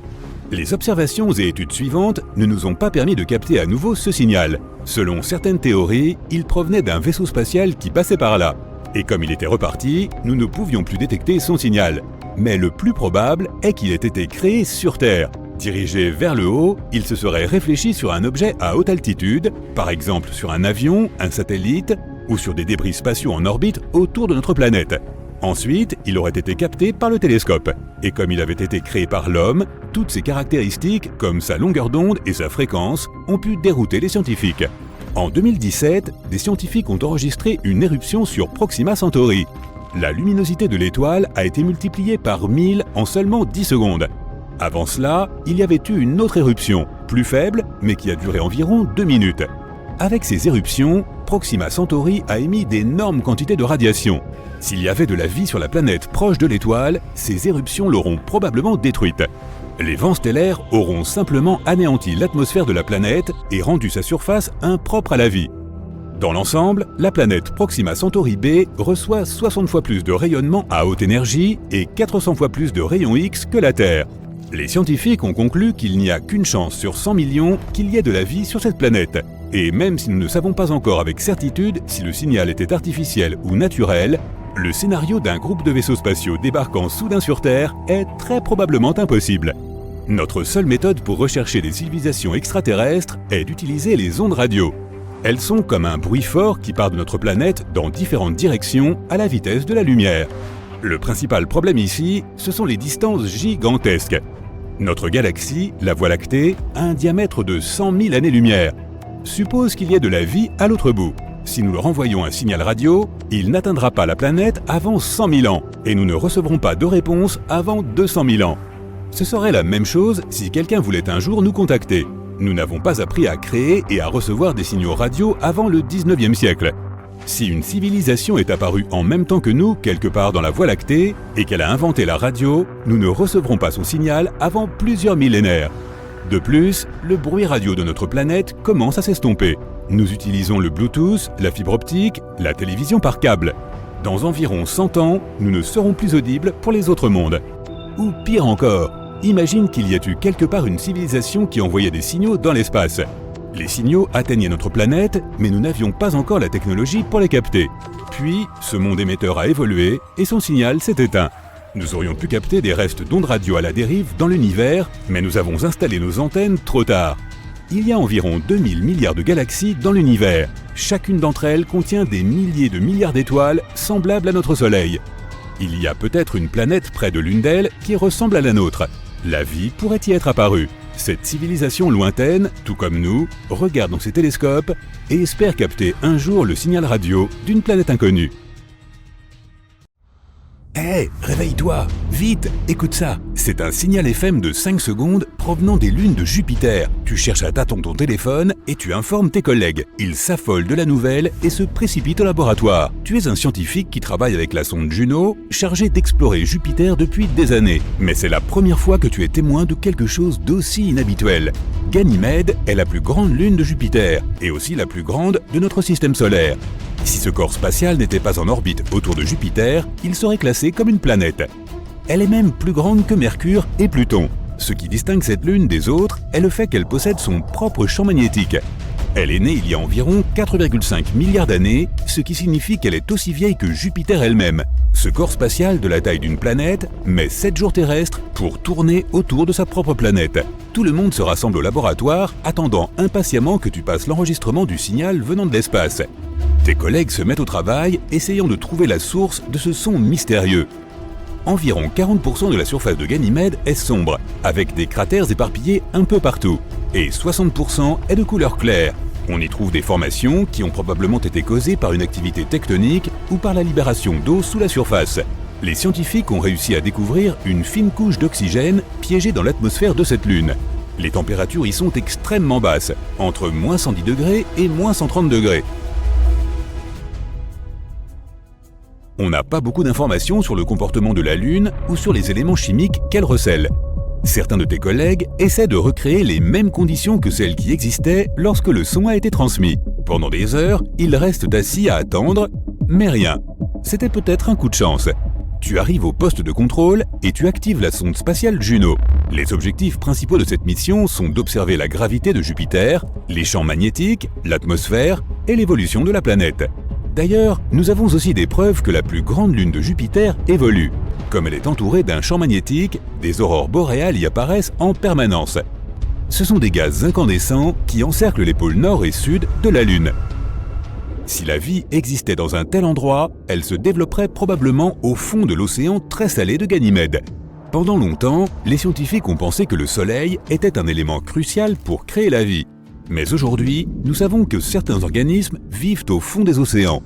Les observations et études suivantes ne nous ont pas permis de capter à nouveau ce signal. Selon certaines théories, il provenait d'un vaisseau spatial qui passait par là. Et comme il était reparti, nous ne pouvions plus détecter son signal. Mais le plus probable est qu'il ait été créé sur Terre. Dirigé vers le haut, il se serait réfléchi sur un objet à haute altitude, par exemple sur un avion, un satellite, ou sur des débris spatiaux en orbite autour de notre planète. Ensuite, il aurait été capté par le télescope. Et comme il avait été créé par l'homme, toutes ses caractéristiques, comme sa longueur d'onde et sa fréquence, ont pu dérouter les scientifiques. En 2017, des scientifiques ont enregistré une éruption sur Proxima Centauri. La luminosité de l'étoile a été multipliée par 1000 en seulement 10 secondes. Avant cela, il y avait eu une autre éruption, plus faible, mais qui a duré environ 2 minutes. Avec ces éruptions, Proxima Centauri a émis d'énormes quantités de radiation. S'il y avait de la vie sur la planète proche de l'étoile, ces éruptions l'auront probablement détruite. Les vents stellaires auront simplement anéanti l'atmosphère de la planète et rendu sa surface impropre à la vie. Dans l'ensemble, la planète Proxima Centauri B reçoit 60 fois plus de rayonnement à haute énergie et 400 fois plus de rayons X que la Terre. Les scientifiques ont conclu qu'il n'y a qu'une chance sur 100 millions qu'il y ait de la vie sur cette planète. Et même si nous ne savons pas encore avec certitude si le signal était artificiel ou naturel, le scénario d'un groupe de vaisseaux spatiaux débarquant soudain sur Terre est très probablement impossible. Notre seule méthode pour rechercher des civilisations extraterrestres est d'utiliser les ondes radio. Elles sont comme un bruit fort qui part de notre planète dans différentes directions à la vitesse de la lumière. Le principal problème ici, ce sont les distances gigantesques. Notre galaxie, la Voie lactée, a un diamètre de 100 000 années-lumière. Suppose qu'il y ait de la vie à l'autre bout. Si nous leur envoyons un signal radio, il n'atteindra pas la planète avant 100 000 ans, et nous ne recevrons pas de réponse avant 200 000 ans. Ce serait la même chose si quelqu'un voulait un jour nous contacter. Nous n'avons pas appris à créer et à recevoir des signaux radio avant le 19e siècle. Si une civilisation est apparue en même temps que nous, quelque part dans la Voie lactée, et qu'elle a inventé la radio, nous ne recevrons pas son signal avant plusieurs millénaires. De plus, le bruit radio de notre planète commence à s'estomper. Nous utilisons le Bluetooth, la fibre optique, la télévision par câble. Dans environ 100 ans, nous ne serons plus audibles pour les autres mondes. Ou pire encore, imagine qu'il y ait eu quelque part une civilisation qui envoyait des signaux dans l'espace. Les signaux atteignaient notre planète, mais nous n'avions pas encore la technologie pour les capter. Puis, ce monde émetteur a évolué et son signal s'est éteint. Nous aurions pu capter des restes d'ondes radio à la dérive dans l'univers, mais nous avons installé nos antennes trop tard. Il y a environ 2000 milliards de galaxies dans l'univers. Chacune d'entre elles contient des milliers de milliards d'étoiles semblables à notre Soleil. Il y a peut-être une planète près de l'une d'elles qui ressemble à la nôtre. La vie pourrait y être apparue. Cette civilisation lointaine, tout comme nous, regarde dans ses télescopes et espère capter un jour le signal radio d'une planète inconnue. Hé, réveille-toi, vite, écoute ça. C'est un signal FM de 5 secondes provenant des lunes de Jupiter. Tu cherches à tâtons ton téléphone et tu informes tes collègues. Ils s'affolent de la nouvelle et se précipitent au laboratoire. Tu es un scientifique qui travaille avec la sonde Juno, chargé d'explorer Jupiter depuis des années. Mais c'est la première fois que tu es témoin de quelque chose d'aussi inhabituel. Ganymède est la plus grande lune de Jupiter et aussi la plus grande de notre système solaire. Si ce corps spatial n'était pas en orbite autour de Jupiter, il serait classé comme une planète. Elle est même plus grande que Mercure et Pluton. Ce qui distingue cette lune des autres est le fait qu'elle possède son propre champ magnétique. Elle est née il y a environ 4,5 milliards d'années, ce qui signifie qu'elle est aussi vieille que Jupiter elle-même. Ce corps spatial de la taille d'une planète met 7 jours terrestres pour tourner autour de sa propre planète. Tout le monde se rassemble au laboratoire, attendant impatiemment que tu passes l'enregistrement du signal venant de l'espace. Tes collègues se mettent au travail, essayant de trouver la source de ce son mystérieux. Environ 40% de la surface de Ganymède est sombre, avec des cratères éparpillés un peu partout, et 60% est de couleur claire. On y trouve des formations qui ont probablement été causées par une activité tectonique ou par la libération d'eau sous la surface. Les scientifiques ont réussi à découvrir une fine couche d'oxygène piégée dans l'atmosphère de cette lune. Les températures y sont extrêmement basses, entre moins 110 degrés et moins 130 degrés. On n'a pas beaucoup d'informations sur le comportement de la Lune ou sur les éléments chimiques qu'elle recèle. Certains de tes collègues essaient de recréer les mêmes conditions que celles qui existaient lorsque le son a été transmis. Pendant des heures, ils restent assis à attendre, mais rien. C'était peut-être un coup de chance. Tu arrives au poste de contrôle et tu actives la sonde spatiale Juno. Les objectifs principaux de cette mission sont d'observer la gravité de Jupiter, les champs magnétiques, l'atmosphère et l'évolution de la planète. D'ailleurs, nous avons aussi des preuves que la plus grande lune de Jupiter évolue. Comme elle est entourée d'un champ magnétique, des aurores boréales y apparaissent en permanence. Ce sont des gaz incandescents qui encerclent les pôles nord et sud de la Lune. Si la vie existait dans un tel endroit, elle se développerait probablement au fond de l'océan très salé de Ganymède. Pendant longtemps, les scientifiques ont pensé que le Soleil était un élément crucial pour créer la vie. Mais aujourd'hui, nous savons que certains organismes vivent au fond des océans.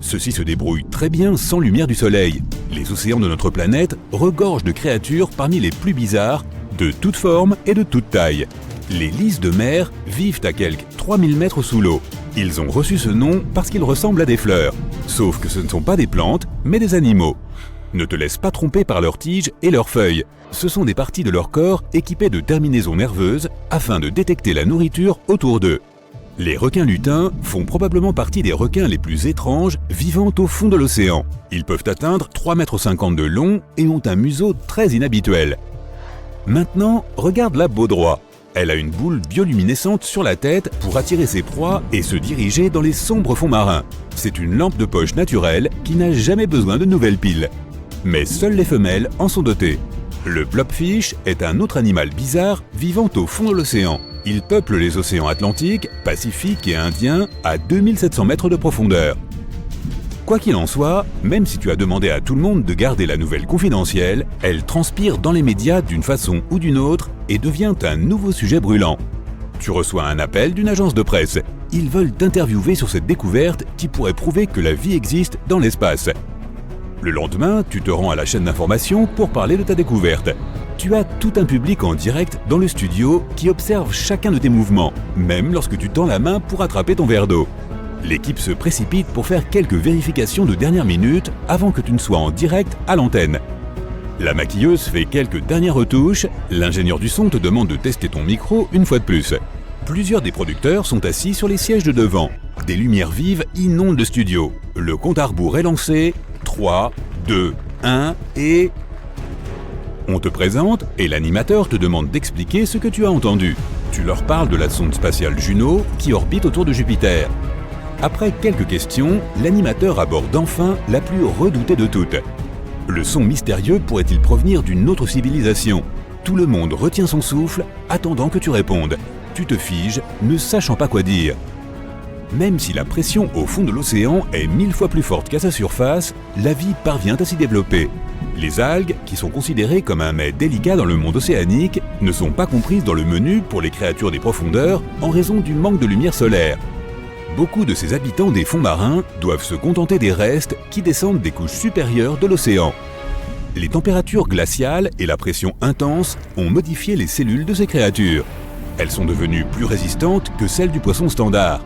Ceux-ci se débrouillent très bien sans lumière du Soleil. Les océans de notre planète regorgent de créatures parmi les plus bizarres, de toutes formes et de toutes tailles. Les lys de mer vivent à quelques 3000 mètres sous l'eau. Ils ont reçu ce nom parce qu'ils ressemblent à des fleurs. Sauf que ce ne sont pas des plantes, mais des animaux. Ne te laisse pas tromper par leurs tiges et leurs feuilles. Ce sont des parties de leur corps équipées de terminaisons nerveuses afin de détecter la nourriture autour d'eux. Les requins lutins font probablement partie des requins les plus étranges vivant au fond de l'océan. Ils peuvent atteindre 3,50 m de long et ont un museau très inhabituel. Maintenant, regarde la baudroie. Elle a une boule bioluminescente sur la tête pour attirer ses proies et se diriger dans les sombres fonds marins. C'est une lampe de poche naturelle qui n'a jamais besoin de nouvelles piles. Mais seules les femelles en sont dotées. Le blobfish est un autre animal bizarre vivant au fond de l'océan. Il peuple les océans Atlantique, Pacifique et Indien à 2700 mètres de profondeur. Quoi qu'il en soit, même si tu as demandé à tout le monde de garder la nouvelle confidentielle, elle transpire dans les médias d'une façon ou d'une autre et devient un nouveau sujet brûlant. Tu reçois un appel d'une agence de presse. Ils veulent t'interviewer sur cette découverte qui pourrait prouver que la vie existe dans l'espace. Le lendemain, tu te rends à la chaîne d'information pour parler de ta découverte. Tu as tout un public en direct dans le studio qui observe chacun de tes mouvements, même lorsque tu tends la main pour attraper ton verre d'eau. L'équipe se précipite pour faire quelques vérifications de dernière minute avant que tu ne sois en direct à l'antenne. La maquilleuse fait quelques dernières retouches, l'ingénieur du son te demande de tester ton micro une fois de plus. Plusieurs des producteurs sont assis sur les sièges de devant. Des lumières vives inondent le studio. Le compte à rebours est lancé. 3, 2, 1 et... On te présente et l'animateur te demande d'expliquer ce que tu as entendu. Tu leur parles de la sonde spatiale Juno qui orbite autour de Jupiter. Après quelques questions, l'animateur aborde enfin la plus redoutée de toutes. Le son mystérieux pourrait-il provenir d'une autre civilisation? Tout le monde retient son souffle, attendant que tu répondes. Tu te figes, ne sachant pas quoi dire. Même si la pression au fond de l'océan est 1000 fois plus forte qu'à sa surface, la vie parvient à s'y développer. Les algues, qui sont considérées comme un mets délicat dans le monde océanique, ne sont pas comprises dans le menu pour les créatures des profondeurs en raison du manque de lumière solaire. Beaucoup de ces habitants des fonds marins doivent se contenter des restes qui descendent des couches supérieures de l'océan. Les températures glaciales et la pression intense ont modifié les cellules de ces créatures. Elles sont devenues plus résistantes que celles du poisson standard.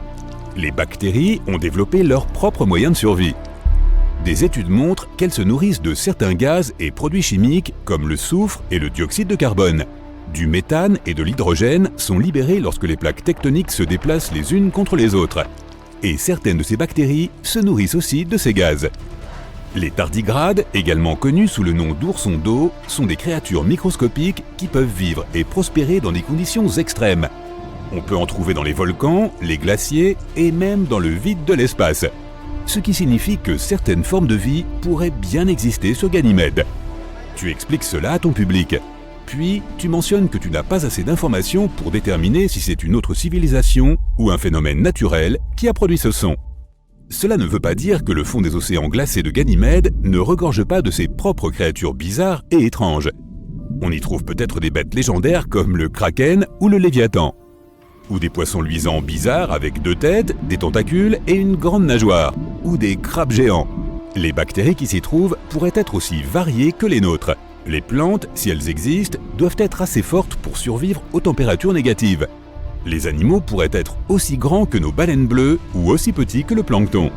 Les bactéries ont développé leurs propres moyens de survie. Des études montrent qu'elles se nourrissent de certains gaz et produits chimiques comme le soufre et le dioxyde de carbone. Du méthane et de l'hydrogène sont libérés lorsque les plaques tectoniques se déplacent les unes contre les autres. Et certaines de ces bactéries se nourrissent aussi de ces gaz. Les tardigrades, également connus sous le nom d'oursons d'eau, sont des créatures microscopiques qui peuvent vivre et prospérer dans des conditions extrêmes. On peut en trouver dans les volcans, les glaciers et même dans le vide de l'espace. Ce qui signifie que certaines formes de vie pourraient bien exister sur Ganymède. Tu expliques cela à ton public. Puis, tu mentionnes que tu n'as pas assez d'informations pour déterminer si c'est une autre civilisation ou un phénomène naturel qui a produit ce son. Cela ne veut pas dire que le fond des océans glacés de Ganymède ne regorge pas de ses propres créatures bizarres et étranges. On y trouve peut-être des bêtes légendaires comme le kraken ou le léviathan. Ou des poissons luisants bizarres avec 2 têtes, des tentacules et une grande nageoire. Ou des crabes géants. Les bactéries qui s'y trouvent pourraient être aussi variées que les nôtres. Les plantes, si elles existent, doivent être assez fortes pour survivre aux températures négatives. Les animaux pourraient être aussi grands que nos baleines bleues ou aussi petits que le plancton.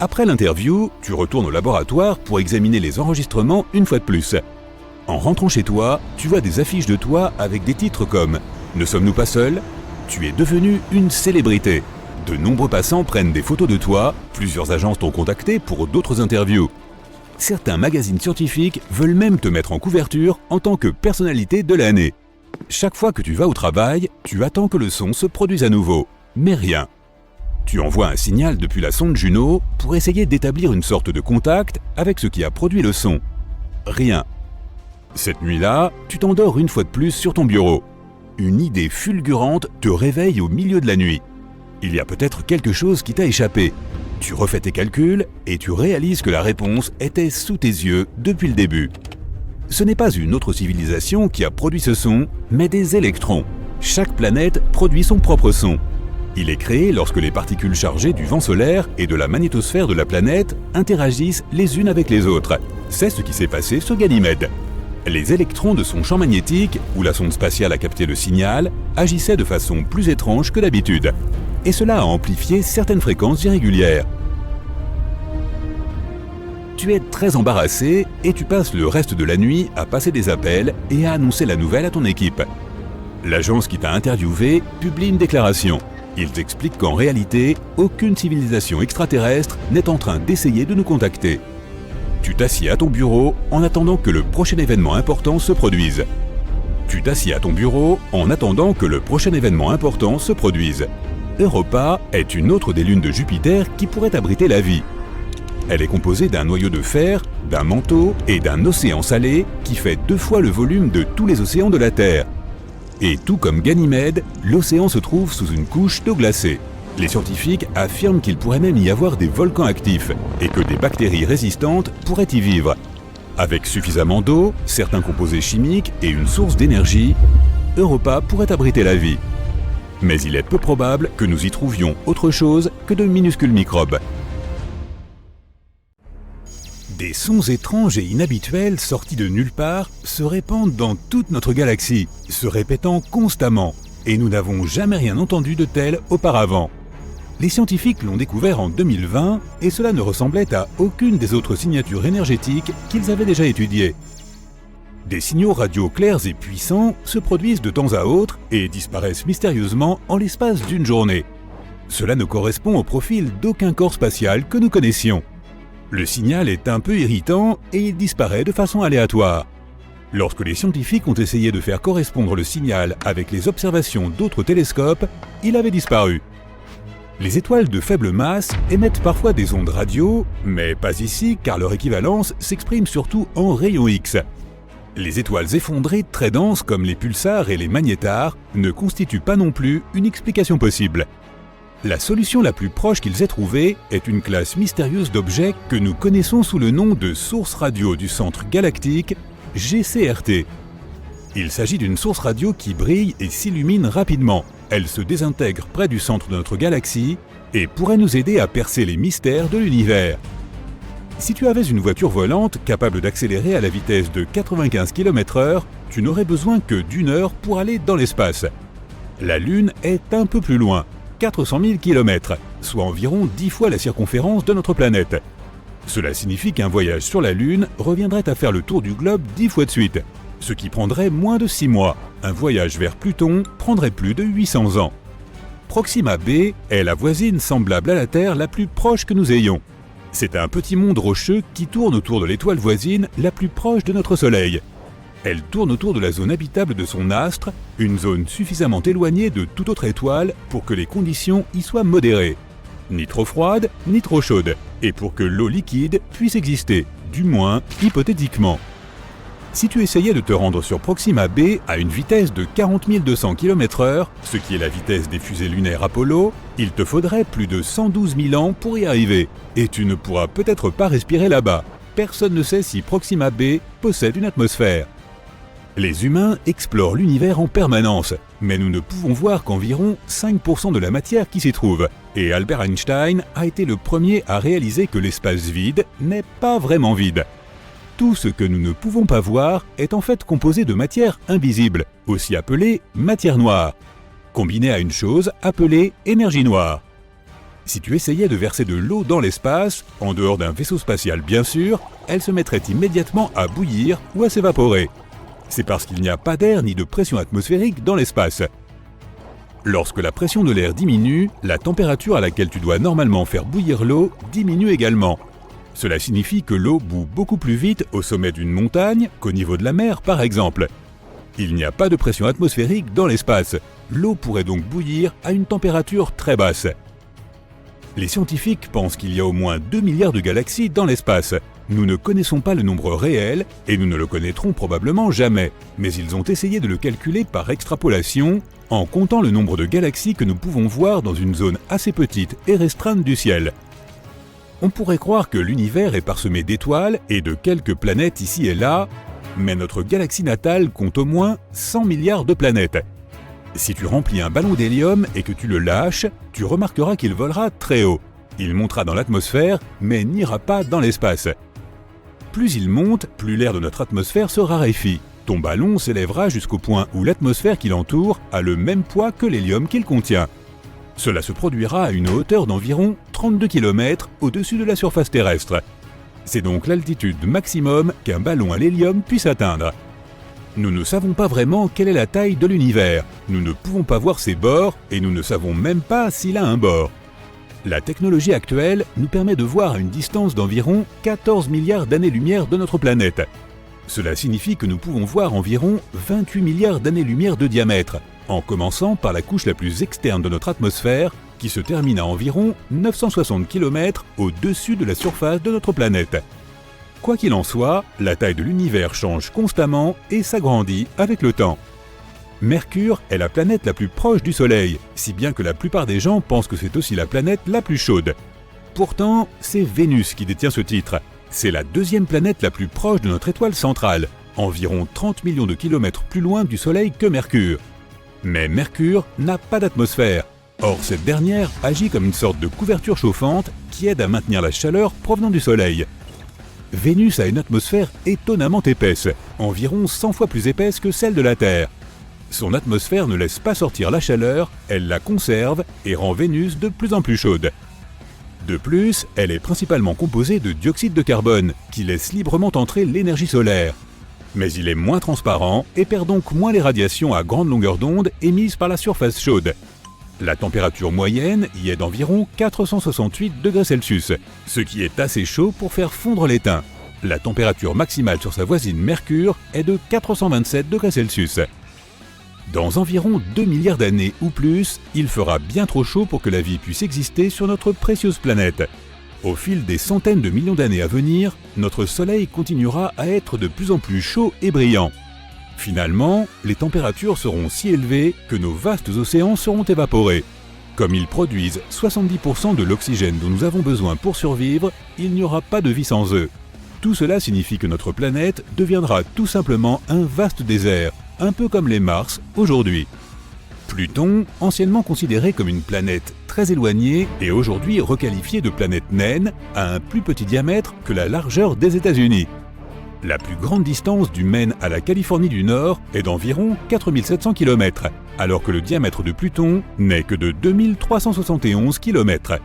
Après l'interview, tu retournes au laboratoire pour examiner les enregistrements une fois de plus. En rentrant chez toi, tu vois des affiches de toi avec des titres comme « Ne sommes-nous pas seuls ?» Tu es devenu une célébrité. De nombreux passants prennent des photos de toi, plusieurs agences t'ont contacté pour d'autres interviews. Certains magazines scientifiques veulent même te mettre en couverture en tant que personnalité de l'année. Chaque fois que tu vas au travail, tu attends que le son se produise à nouveau, mais rien. Tu envoies un signal depuis la sonde Juno pour essayer d'établir une sorte de contact avec ce qui a produit le son. Rien. Cette nuit-là, tu t'endors une fois de plus sur ton bureau. Une idée fulgurante te réveille au milieu de la nuit. Il y a peut-être quelque chose qui t'a échappé. Tu refais tes calculs et tu réalises que la réponse était sous tes yeux depuis le début. Ce n'est pas une autre civilisation qui a produit ce son, mais des électrons. Chaque planète produit son propre son. Il est créé lorsque les particules chargées du vent solaire et de la magnétosphère de la planète interagissent les unes avec les autres. C'est ce qui s'est passé sur Ganymède. Les électrons de son champ magnétique, où la sonde spatiale a capté le signal, agissaient de façon plus étrange que d'habitude. Et cela a amplifié certaines fréquences irrégulières. Tu es très embarrassé et tu passes le reste de la nuit à passer des appels et à annoncer la nouvelle à ton équipe. L'agence qui t'a interviewé publie une déclaration. Ils expliquent qu'en réalité, aucune civilisation extraterrestre n'est en train d'essayer de nous contacter. Tu t'assieds à ton bureau en attendant que le prochain événement important se produise. Tu t'assieds à ton bureau en attendant que le prochain événement important se produise. Europa est une autre des lunes de Jupiter qui pourrait abriter la vie. Elle est composée d'un noyau de fer, d'un manteau et d'un océan salé qui fait 2 fois le volume de tous les océans de la Terre. Et tout comme Ganymède, l'océan se trouve sous une couche d'eau glacée. Les scientifiques affirment qu'il pourrait même y avoir des volcans actifs et que des bactéries résistantes pourraient y vivre. Avec suffisamment d'eau, certains composés chimiques et une source d'énergie, Europa pourrait abriter la vie. Mais il est peu probable que nous y trouvions autre chose que de minuscules microbes. Des sons étranges et inhabituels sortis de nulle part se répandent dans toute notre galaxie, se répétant constamment, et nous n'avons jamais rien entendu de tel auparavant. Les scientifiques l'ont découvert en 2020 et cela ne ressemblait à aucune des autres signatures énergétiques qu'ils avaient déjà étudiées. Des signaux radio clairs et puissants se produisent de temps à autre et disparaissent mystérieusement en l'espace d'une journée. Cela ne correspond au profil d'aucun corps spatial que nous connaissions. Le signal est un peu irritant et il disparaît de façon aléatoire. Lorsque les scientifiques ont essayé de faire correspondre le signal avec les observations d'autres télescopes, il avait disparu. Les étoiles de faible masse émettent parfois des ondes radio, mais pas ici car leur équivalence s'exprime surtout en rayons X. Les étoiles effondrées très denses comme les pulsars et les magnétars ne constituent pas non plus une explication possible. La solution la plus proche qu'ils aient trouvée est une classe mystérieuse d'objets que nous connaissons sous le nom de source radio du centre galactique, GCRT. Il s'agit d'une source radio qui brille et s'illumine rapidement. Elle se désintègre près du centre de notre galaxie et pourrait nous aider à percer les mystères de l'univers. Si tu avais une voiture volante capable d'accélérer à la vitesse de 95 km/h, tu n'aurais besoin que d'1 heure pour aller dans l'espace. La Lune est un peu plus loin, 400 000 km, soit environ 10 fois la circonférence de notre planète. Cela signifie qu'un voyage sur la Lune reviendrait à faire le tour du globe 10 fois de suite, ce qui prendrait moins de 6 mois. Un voyage vers Pluton prendrait plus de 800 ans. Proxima b est la voisine semblable à la Terre la plus proche que nous ayons. C'est un petit monde rocheux qui tourne autour de l'étoile voisine la plus proche de notre Soleil. Elle tourne autour de la zone habitable de son astre, une zone suffisamment éloignée de toute autre étoile pour que les conditions y soient modérées. Ni trop froide, ni trop chaude, et pour que l'eau liquide puisse exister, du moins hypothétiquement. Si tu essayais de te rendre sur Proxima b à une vitesse de 40 200 km/h, ce qui est la vitesse des fusées lunaires Apollo, il te faudrait plus de 112 000 ans pour y arriver, et tu ne pourras peut-être pas respirer là-bas. Personne ne sait si Proxima b possède une atmosphère. Les humains explorent l'univers en permanence, mais nous ne pouvons voir qu'environ 5% de la matière qui s'y trouve, et Albert Einstein a été le premier à réaliser que l'espace vide n'est pas vraiment vide. Tout ce que nous ne pouvons pas voir est en fait composé de matière invisible, aussi appelée matière noire, combinée à une chose appelée énergie noire. Si tu essayais de verser de l'eau dans l'espace, en dehors d'un vaisseau spatial bien sûr, elle se mettrait immédiatement à bouillir ou à s'évaporer. C'est parce qu'il n'y a pas d'air ni de pression atmosphérique dans l'espace. Lorsque la pression de l'air diminue, la température à laquelle tu dois normalement faire bouillir l'eau diminue également. Cela signifie que l'eau bout beaucoup plus vite au sommet d'une montagne qu'au niveau de la mer par exemple. Il n'y a pas de pression atmosphérique dans l'espace. L'eau pourrait donc bouillir à une température très basse. Les scientifiques pensent qu'il y a au moins 2 milliards de galaxies dans l'espace. Nous ne connaissons pas le nombre réel et nous ne le connaîtrons probablement jamais, mais ils ont essayé de le calculer par extrapolation en comptant le nombre de galaxies que nous pouvons voir dans une zone assez petite et restreinte du ciel. On pourrait croire que l'univers est parsemé d'étoiles et de quelques planètes ici et là, mais notre galaxie natale compte au moins 100 milliards de planètes. Si tu remplis un ballon d'hélium et que tu le lâches, tu remarqueras qu'il volera très haut. Il montera dans l'atmosphère, mais n'ira pas dans l'espace. Plus il monte, plus l'air de notre atmosphère se raréfie. Ton ballon s'élèvera jusqu'au point où l'atmosphère qui l'entoure a le même poids que l'hélium qu'il contient. Cela se produira à une hauteur d'environ 32 km au-dessus de la surface terrestre. C'est donc l'altitude maximum qu'un ballon à l'hélium puisse atteindre. Nous ne savons pas vraiment quelle est la taille de l'univers, nous ne pouvons pas voir ses bords et nous ne savons même pas s'il a un bord. La technologie actuelle nous permet de voir à une distance d'environ 14 milliards d'années-lumière de notre planète. Cela signifie que nous pouvons voir environ 28 milliards d'années-lumière de diamètre, en commençant par la couche la plus externe de notre atmosphère, qui se termine à environ 960 km au-dessus de la surface de notre planète. Quoi qu'il en soit, la taille de l'univers change constamment et s'agrandit avec le temps. Mercure est la planète la plus proche du Soleil, si bien que la plupart des gens pensent que c'est aussi la planète la plus chaude. Pourtant, c'est Vénus qui détient ce titre. C'est la deuxième planète la plus proche de notre étoile centrale, environ 30 millions de kilomètres plus loin du Soleil que Mercure. Mais Mercure n'a pas d'atmosphère. Or, cette dernière agit comme une sorte de couverture chauffante qui aide à maintenir la chaleur provenant du Soleil. Vénus a une atmosphère étonnamment épaisse, environ 100 fois plus épaisse que celle de la Terre. Son atmosphère ne laisse pas sortir la chaleur, elle la conserve et rend Vénus de plus en plus chaude. De plus, elle est principalement composée de dioxyde de carbone, qui laisse librement entrer l'énergie solaire. Mais il est moins transparent et perd donc moins les radiations à grande longueur d'onde émises par la surface chaude. La température moyenne y est d'environ 468 degrés Celsius, ce qui est assez chaud pour faire fondre l'étain. La température maximale sur sa voisine Mercure est de 427 degrés Celsius. Dans environ 2 milliards d'années ou plus, il fera bien trop chaud pour que la vie puisse exister sur notre précieuse planète. Au fil des centaines de millions d'années à venir, notre Soleil continuera à être de plus en plus chaud et brillant. Finalement, les températures seront si élevées que nos vastes océans seront évaporés. Comme ils produisent 70% de l'oxygène dont nous avons besoin pour survivre, il n'y aura pas de vie sans eux. Tout cela signifie que notre planète deviendra tout simplement un vaste désert, un peu comme les Mars aujourd'hui. Pluton, anciennement considéré comme une planète très éloignée, est aujourd'hui requalifié de planète naine à un plus petit diamètre que la largeur des États-Unis. La plus grande distance du Maine à la Californie du Nord est d'environ 4700 km, alors que le diamètre de Pluton n'est que de 2371 km.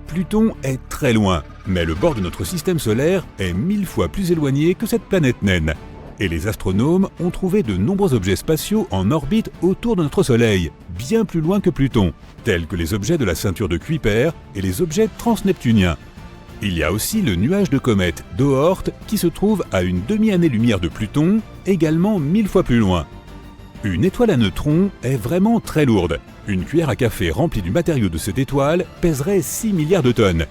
Pluton est très loin, mais le bord de notre système solaire est 1000 fois plus éloigné que cette planète naine. Et les astronomes ont trouvé de nombreux objets spatiaux en orbite autour de notre Soleil, bien plus loin que Pluton, tels que les objets de la ceinture de Kuiper et les objets transneptuniens. Il y a aussi le nuage de comète d'Oort qui se trouve à une demi-année-lumière de Pluton, également 1000 fois plus loin. Une étoile à neutrons est vraiment très lourde. Une cuillère à café remplie du matériau de cette étoile pèserait 6 milliards de tonnes.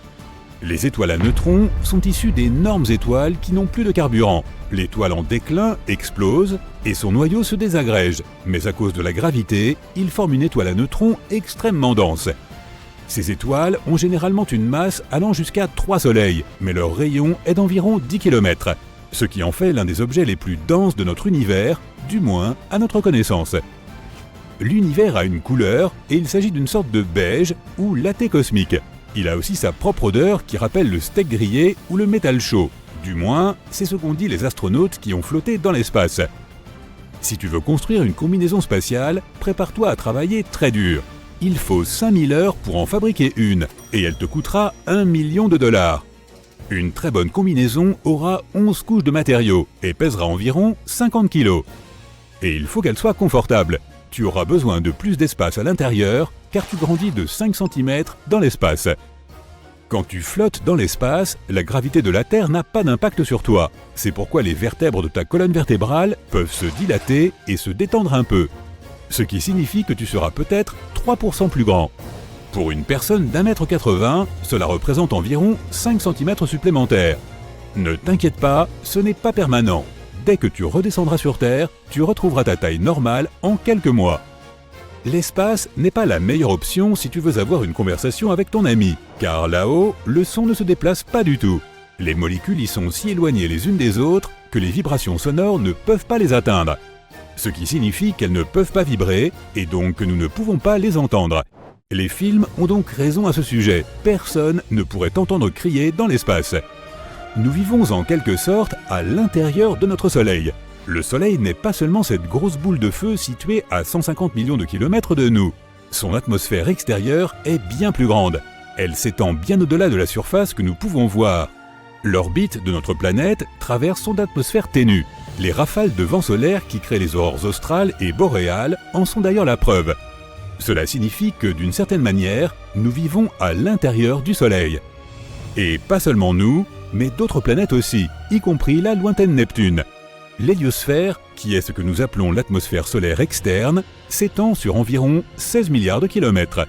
Les étoiles à neutrons sont issues d'énormes étoiles qui n'ont plus de carburant. L'étoile en déclin explose et son noyau se désagrège, mais à cause de la gravité, il forme une étoile à neutrons extrêmement dense. Ces étoiles ont généralement une masse allant jusqu'à 3 soleils, mais leur rayon est d'environ 10 km, ce qui en fait l'un des objets les plus denses de notre univers, du moins à notre connaissance. L'univers a une couleur et il s'agit d'une sorte de beige ou latte cosmique. Il a aussi sa propre odeur qui rappelle le steak grillé ou le métal chaud. Du moins, c'est ce qu'ont dit les astronautes qui ont flotté dans l'espace. Si tu veux construire une combinaison spatiale, prépare-toi à travailler très dur. Il faut 5000 heures pour en fabriquer une, et elle te coûtera $1 million. Une très bonne combinaison aura 11 couches de matériaux et pèsera environ 50 kg. Et il faut qu'elle soit confortable. Tu auras besoin de plus d'espace à l'intérieur, car tu grandis de 5 cm dans l'espace. Quand tu flottes dans l'espace, la gravité de la Terre n'a pas d'impact sur toi. C'est pourquoi les vertèbres de ta colonne vertébrale peuvent se dilater et se détendre un peu. Ce qui signifie que tu seras peut-être 3% plus grand. Pour une personne d'1,80 m, cela représente environ 5 cm supplémentaires. Ne t'inquiète pas, ce n'est pas permanent. Dès que tu redescendras sur Terre, tu retrouveras ta taille normale en quelques mois. L'espace n'est pas la meilleure option si tu veux avoir une conversation avec ton ami, car là-haut, le son ne se déplace pas du tout. Les molécules y sont si éloignées les unes des autres que les vibrations sonores ne peuvent pas les atteindre. Ce qui signifie qu'elles ne peuvent pas vibrer et donc que nous ne pouvons pas les entendre. Les films ont donc raison à ce sujet, personne ne pourrait t'entendre crier dans l'espace. Nous vivons en quelque sorte à l'intérieur de notre Soleil. Le Soleil n'est pas seulement cette grosse boule de feu située à 150 millions de kilomètres de nous. Son atmosphère extérieure est bien plus grande. Elle s'étend bien au-delà de la surface que nous pouvons voir. L'orbite de notre planète traverse son atmosphère ténue. Les rafales de vent solaire qui créent les aurores australes et boréales en sont d'ailleurs la preuve. Cela signifie que d'une certaine manière, nous vivons à l'intérieur du Soleil. Et pas seulement nous, mais d'autres planètes aussi, y compris la lointaine Neptune. L'héliosphère, qui est ce que nous appelons l'atmosphère solaire externe, s'étend sur environ 16 milliards de kilomètres.